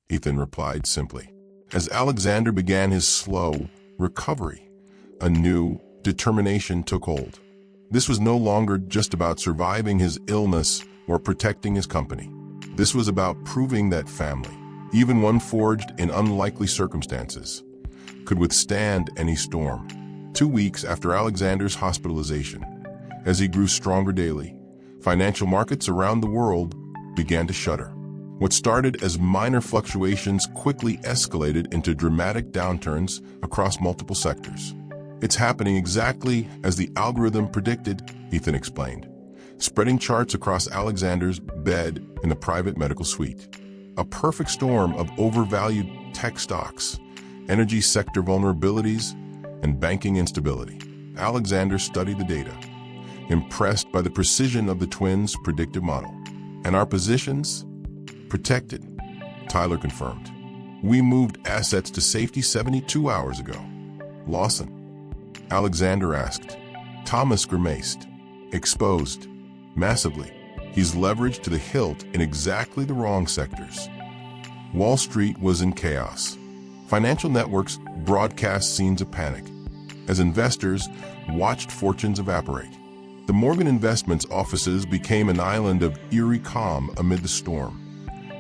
Ethan replied simply. As Alexander began his slow recovery, a new determination took hold. This was no longer just about surviving his illness or protecting his company. This was about proving that family, even one forged in unlikely circumstances, could withstand any storm. 2 weeks after Alexander's hospitalization, as he grew stronger daily, financial markets around the world began to shudder. What started as minor fluctuations quickly escalated into dramatic downturns across multiple sectors. It's happening exactly as the algorithm predicted, Ethan explained, spreading charts across Alexander's bed in the private medical suite. A perfect storm of overvalued tech stocks, energy sector vulnerabilities, and banking instability. Alexander studied the data, impressed by the precision of the twins' predictive model. And our positions? Protected, Tyler confirmed. We moved assets to safety 72 hours ago. Lawson? Alexander asked. Thomas grimaced. Exposed. Massively. He's leveraged to the hilt in exactly the wrong sectors. Wall Street was in chaos. Financial networks broadcast scenes of panic as investors watched fortunes evaporate. The Morgan Investments offices became an island of eerie calm amid the storm,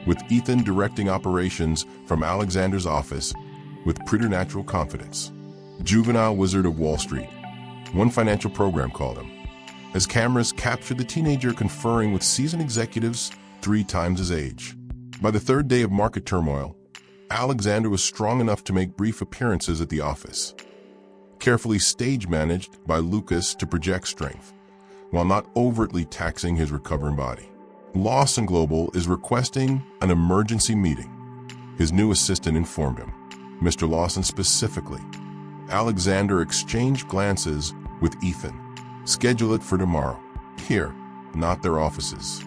with Ethan directing operations from Alexander's office with preternatural confidence. Juvenile Wizard of Wall Street, one financial program called him, as cameras captured the teenager conferring with seasoned executives 3 times his age. By the third day of market turmoil, Alexander was strong enough to make brief appearances at the office, carefully stage-managed by Lucas to project strength, while not overtly taxing his recovering body. Lawson Global is requesting an emergency meeting, his new assistant informed him. Mr. Lawson specifically. Alexander exchanged glances with Ethan. Schedule it for tomorrow. Here, not their offices.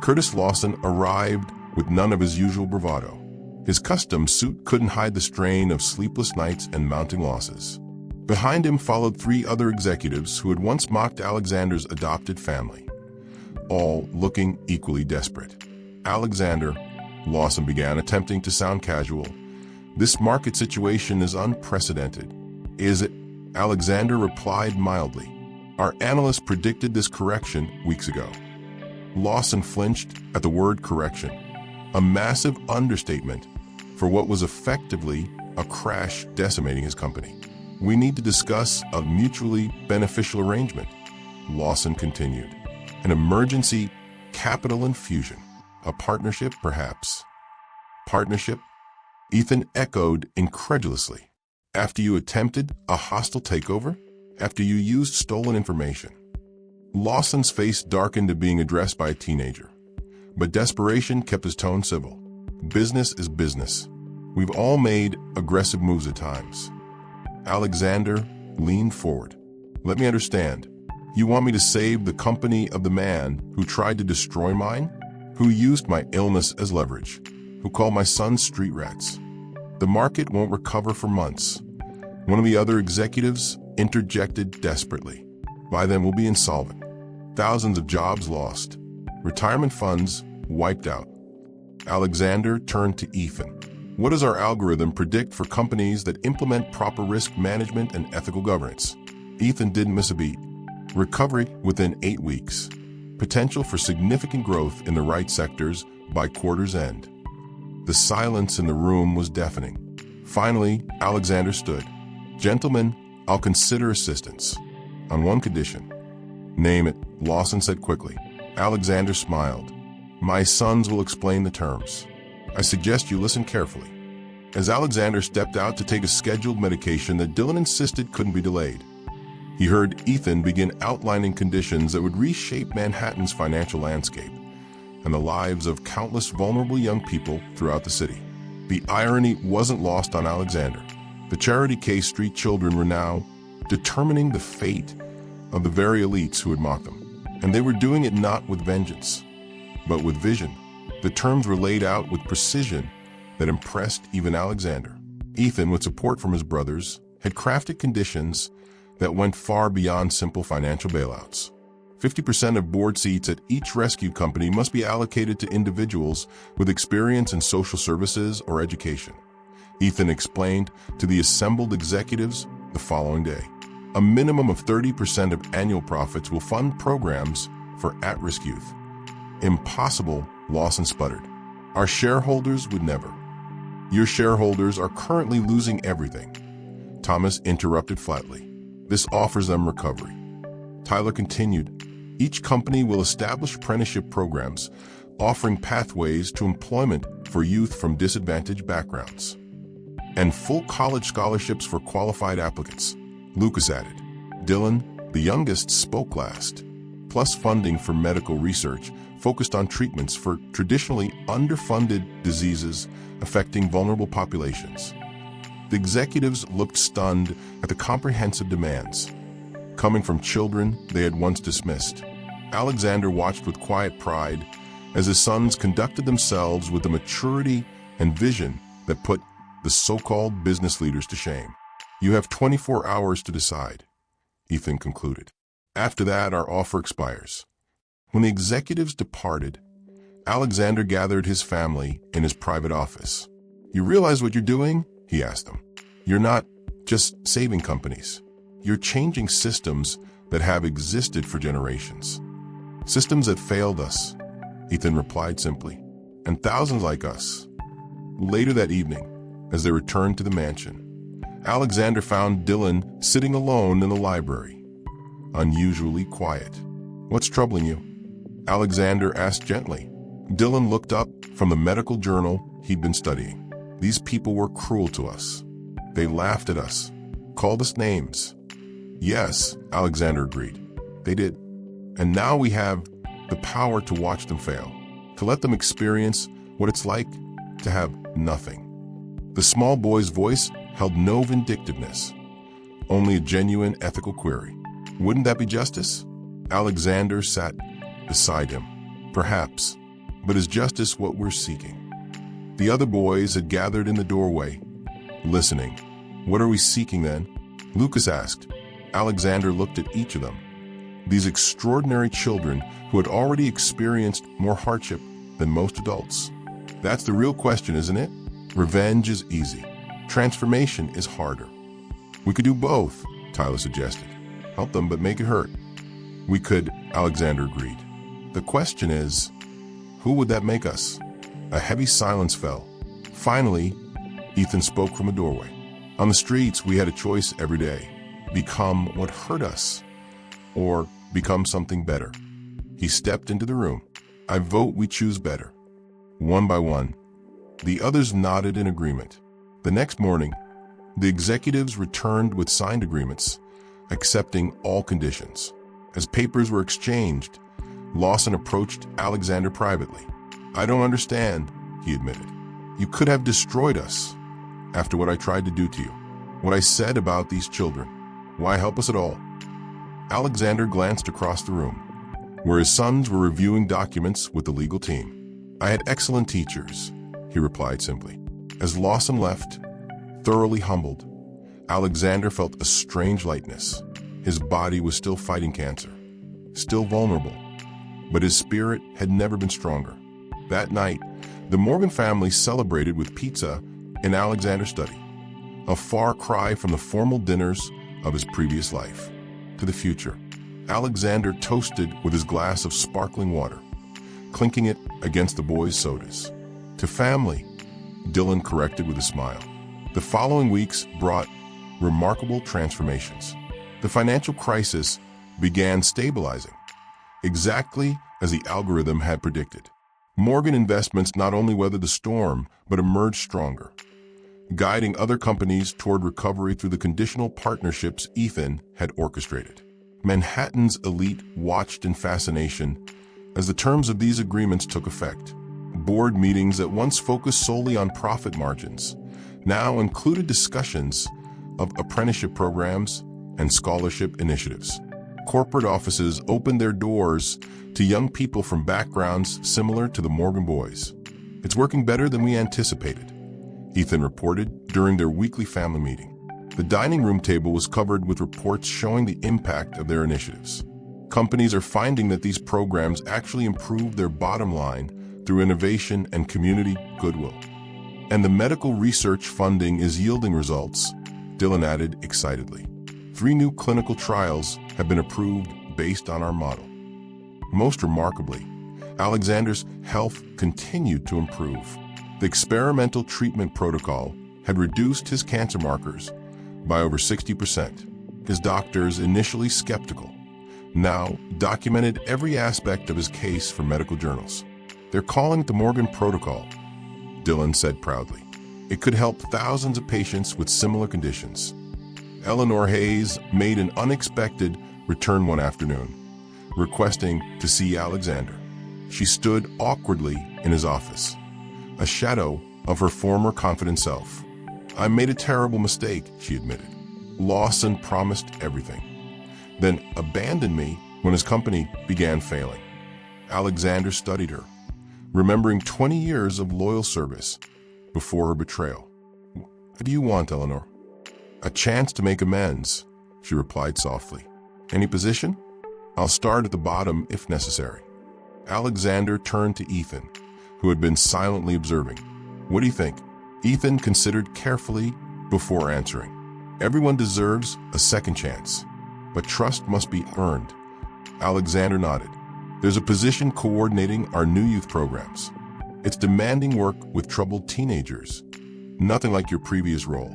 Curtis Lawson arrived with none of his usual bravado. His custom suit couldn't hide the strain of sleepless nights and mounting losses. Behind him followed 3 other executives who had once mocked Alexander's adopted family, all looking equally desperate. Alexander, Lawson began, attempting to sound casual. This market situation is unprecedented. Is it? Alexander replied mildly. Our analysts predicted this correction weeks ago. Lawson flinched at the word correction, a massive understatement for what was effectively a crash decimating his company. We need to discuss a mutually beneficial arrangement, Lawson continued. An emergency capital infusion. A partnership, perhaps. Partnership? Ethan echoed incredulously. After you attempted a hostile takeover? After you used stolen information? Lawson's face darkened to being addressed by a teenager, but desperation kept his tone civil. Business is business. We've all made aggressive moves at times. Alexander leaned forward. Let me understand. You want me to save the company of the man who tried to destroy mine? Who used my illness as leverage? Who called my sons street rats? The market won't recover for months. One of the other executives interjected desperately. By then we'll be insolvent. Thousands of jobs lost. Retirement funds wiped out. Alexander turned to Ethan. What does our algorithm predict for companies that implement proper risk management and ethical governance? Ethan didn't miss a beat. Recovery within 8 weeks. Potential for significant growth in the right sectors by quarter's end. The silence in the room was deafening. Finally, Alexander stood. Gentlemen, I'll consider assistance. On one condition. Name it, Lawson said quickly. Alexander smiled. My sons will explain the terms. I suggest you listen carefully. As Alexander stepped out to take a scheduled medication that Dylan insisted couldn't be delayed, he heard Ethan begin outlining conditions that would reshape Manhattan's financial landscape and the lives of countless vulnerable young people throughout the city. The irony wasn't lost on Alexander. The charity case street children were now determining the fate of the very elites who had mocked them. And they were doing it not with vengeance, but with vision. The terms were laid out with precision that impressed even Alexander. Ethan, with support from his brothers, had crafted conditions that went far beyond simple financial bailouts. 50% of board seats at each rescue company must be allocated to individuals with experience in social services or education. Ethan explained to the assembled executives the following day. A minimum of 30% of annual profits will fund programs for at-risk youth. Impossible, Lawson sputtered. Our shareholders would never. Your shareholders are currently losing everything. Thomas interrupted flatly. This offers them recovery. Tyler continued. Each company will establish apprenticeship programs, offering pathways to employment for youth from disadvantaged backgrounds, and full college scholarships for qualified applicants. Lucas added. Dylan, the youngest, spoke last. Plus funding for medical research focused on treatments for traditionally underfunded diseases affecting vulnerable populations. The executives looked stunned at the comprehensive demands, coming from children they had once dismissed. Alexander watched with quiet pride as his sons conducted themselves with the maturity and vision that put the so-called business leaders to shame. "You have 24 hours to decide," Ethan concluded. "After that, our offer expires." When the executives departed, Alexander gathered his family in his private office. "You realize what you're doing?" he asked them. "You're not just saving companies. You're changing systems that have existed for generations. Systems that failed us," Ethan replied simply, "and thousands like us." Later that evening, as they returned to the mansion, Alexander found Dylan sitting alone in the library, unusually quiet. "What's troubling you?" Alexander asked gently. Dylan looked up from the medical journal he'd been studying. "These people were cruel to us. They laughed at us, called us names." "Yes," Alexander agreed. "They did. And now we have the power to watch them fail, to let them experience what it's like to have nothing." The small boy's voice held no vindictiveness, only a genuine ethical query. "Wouldn't that be justice?" Alexander sat beside him. "Perhaps, but is justice what we're seeking?" The other boys had gathered in the doorway, listening. "What are we seeking then?" Lucas asked. Alexander looked at each of them. These extraordinary children who had already experienced more hardship than most adults. "That's the real question, isn't it? Revenge is easy. Transformation is harder." "We could do both," Tyler suggested. "Help them, but make it hurt." "We could," Alexander agreed. "The question is, who would that make us?" A heavy silence fell. Finally, Ethan spoke from a doorway. "On the streets, we had a choice every day. Become what hurt us, or become something better." He stepped into the room. "I vote we choose better." One by one, the others nodded in agreement. The next morning, the executives returned with signed agreements, accepting all conditions. As papers were exchanged, Lawson approached Alexander privately. "I don't understand," he admitted. "You could have destroyed us after what I tried to do to you. What I said about these children. Why help us at all?" Alexander glanced across the room, where his sons were reviewing documents with the legal team. "I had excellent teachers," he replied simply. As Lawson left, thoroughly humbled, Alexander felt a strange lightness. His body was still fighting cancer, still vulnerable, but his spirit had never been stronger. That night, the Morgan family celebrated with pizza in Alexander's study, a far cry from the formal dinners of his previous life. To the future, Alexander toasted with his glass of sparkling water, clinking it against the boys' sodas. "To family," Dylan corrected with a smile. The following weeks brought remarkable transformations. The financial crisis began stabilizing, exactly as the algorithm had predicted. Morgan Investments not only weathered the storm, but emerged stronger, guiding other companies toward recovery through the conditional partnerships Ethan had orchestrated. Manhattan's elite watched in fascination as the terms of these agreements took effect. Board meetings that once focused solely on profit margins now included discussions of apprenticeship programs and scholarship initiatives. Corporate offices opened their doors to young people from backgrounds similar to the Morgan boys. "It's working better than we anticipated," Ethan reported during their weekly family meeting. The dining room table was covered with reports showing the impact of their initiatives. Companies are finding that these programs actually improve their bottom line through innovation and community goodwill. "And the medical research funding is yielding results," Dylan added excitedly. 3 new clinical trials have been approved based on our model. Most remarkably, Alexander's health continued to improve. The experimental treatment protocol had reduced his cancer markers by over 60%. His doctors, initially skeptical, now documented every aspect of his case for medical journals. "They're calling it the Morgan Protocol," Dylan said proudly. "It could help thousands of patients with similar conditions." Eleanor Hayes made an unexpected return one afternoon, requesting to see Alexander. She stood awkwardly in his office, a shadow of her former confident self. I made a terrible mistake, she admitted. Lawson promised everything, then abandoned me when his company began failing. Alexander studied her, remembering 20 years of loyal service before her betrayal. What do you want, Eleanor? A chance to make amends, she replied softly. Any position? I'll start at the bottom if necessary. Alexander turned to Ethan, who had been silently observing. What do you think? Ethan considered carefully before answering. Everyone deserves a second chance, but trust must be earned. Alexander nodded. There's a position coordinating our new youth programs. It's demanding work with troubled teenagers. Nothing like your previous role.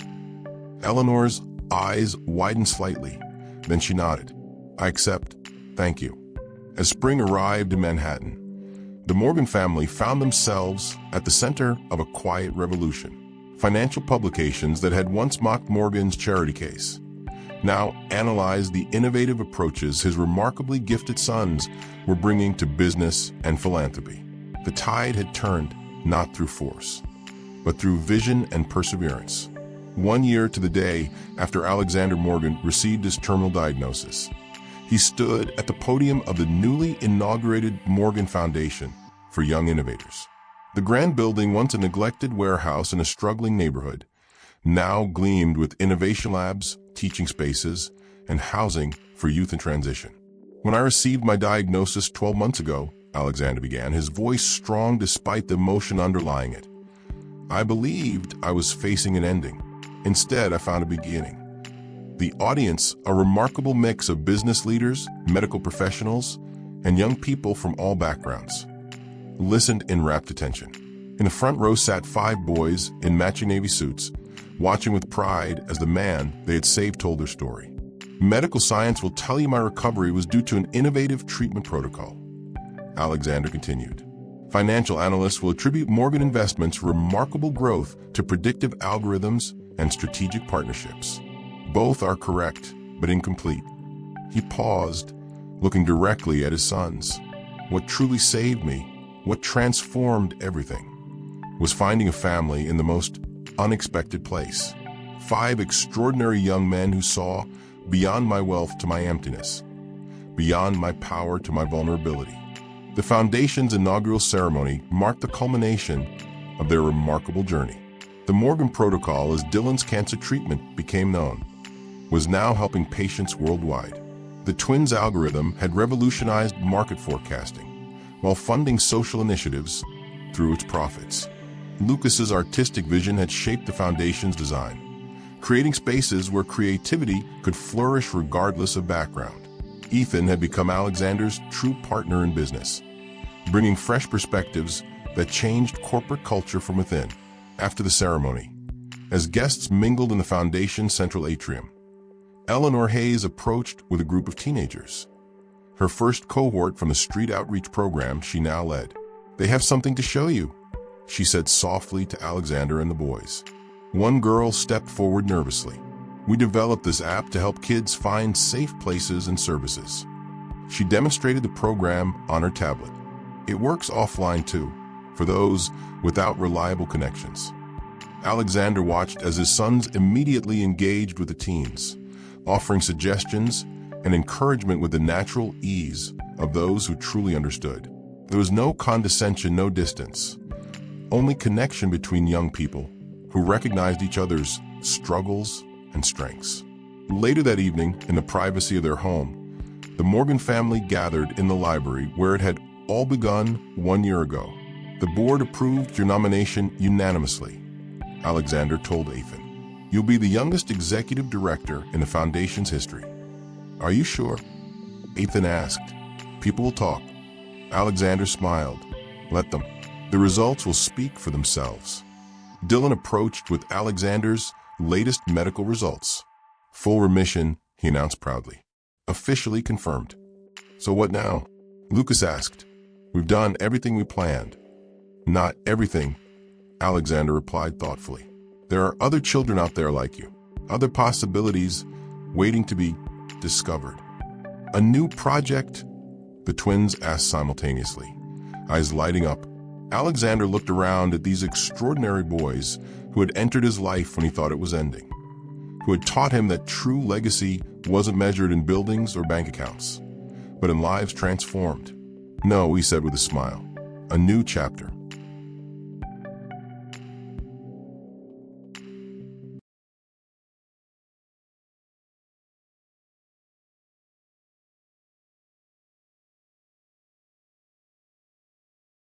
Eleanor's eyes widened slightly, then she nodded. I accept. Thank you. As spring arrived in Manhattan, the Morgan family found themselves at the center of a quiet revolution. Financial publications that had once mocked Morgan's charity case now analyzed the innovative approaches his remarkably gifted sons were bringing to business and philanthropy. The tide had turned not through force, but through vision and perseverance. 1 year to the day after Alexander Morgan received his terminal diagnosis, he stood at the podium of the newly inaugurated Morgan Foundation for Young Innovators. The grand building, once a neglected warehouse in a struggling neighborhood, now gleamed with innovation labs, teaching spaces, and housing for youth in transition. When I received my diagnosis 12 months ago, Alexander began, his voice strong despite the emotion underlying it, I believed I was facing an ending. Instead, I found a beginning. The audience, a remarkable mix of business leaders, medical professionals, and young people from all backgrounds, listened in rapt attention. In the front row sat 5 boys in matching navy suits, watching with pride as the man they had saved told their story. Medical science will tell you my recovery was due to an innovative treatment protocol, Alexander continued. Financial analysts will attribute Morgan Investments' remarkable growth to predictive algorithms and strategic partnerships. Both are correct, but incomplete. He paused, looking directly at his sons. What truly saved me, what transformed everything, was finding a family in the most unexpected place. 5 extraordinary young men who saw beyond my wealth to my emptiness, beyond my power to my vulnerability. The Foundation's inaugural ceremony marked the culmination of their remarkable journey. The Morgan Protocol, as Dylan's cancer treatment became known, was now helping patients worldwide. The twins' algorithm had revolutionized market forecasting, while funding social initiatives through its profits. Lucas's artistic vision had shaped the Foundation's design, creating spaces where creativity could flourish regardless of background. Ethan had become Alexander's true partner in business, bringing fresh perspectives that changed corporate culture from within. After the ceremony, as guests mingled in the Foundation's central atrium, Eleanor Hayes approached with a group of teenagers, her first cohort from the street outreach program she now led. They have something to show you, she said softly to Alexander and the boys. One girl stepped forward nervously. We developed this app to help kids find safe places and services. She demonstrated the program on her tablet. It works offline too, for those without reliable connections. Alexander watched as his sons immediately engaged with the teens, offering suggestions and encouragement with the natural ease of those who truly understood. There was no condescension, no distance, only connection between young people who recognized each other's struggles and strengths. Later that evening, in the privacy of their home, the Morgan family gathered in the library where it had all begun 1 year ago. The board approved your nomination unanimously, Alexander told Ethan. You'll be the youngest executive director in the Foundation's history. Are you sure? Ethan asked. People will talk. Alexander smiled. Let them. The results will speak for themselves. Dylan approached with Alexander's latest medical results. Full remission, he announced proudly. Officially confirmed. So what now? Lucas asked. We've done everything we planned. Not everything, Alexander replied thoughtfully. There are other children out there like you, other possibilities waiting to be discovered. A new project? The twins asked simultaneously, eyes lighting up. Alexander looked around at these extraordinary boys who had entered his life when he thought it was ending, who had taught him that true legacy wasn't measured in buildings or bank accounts, but in lives transformed. No, he said with a smile, a new chapter.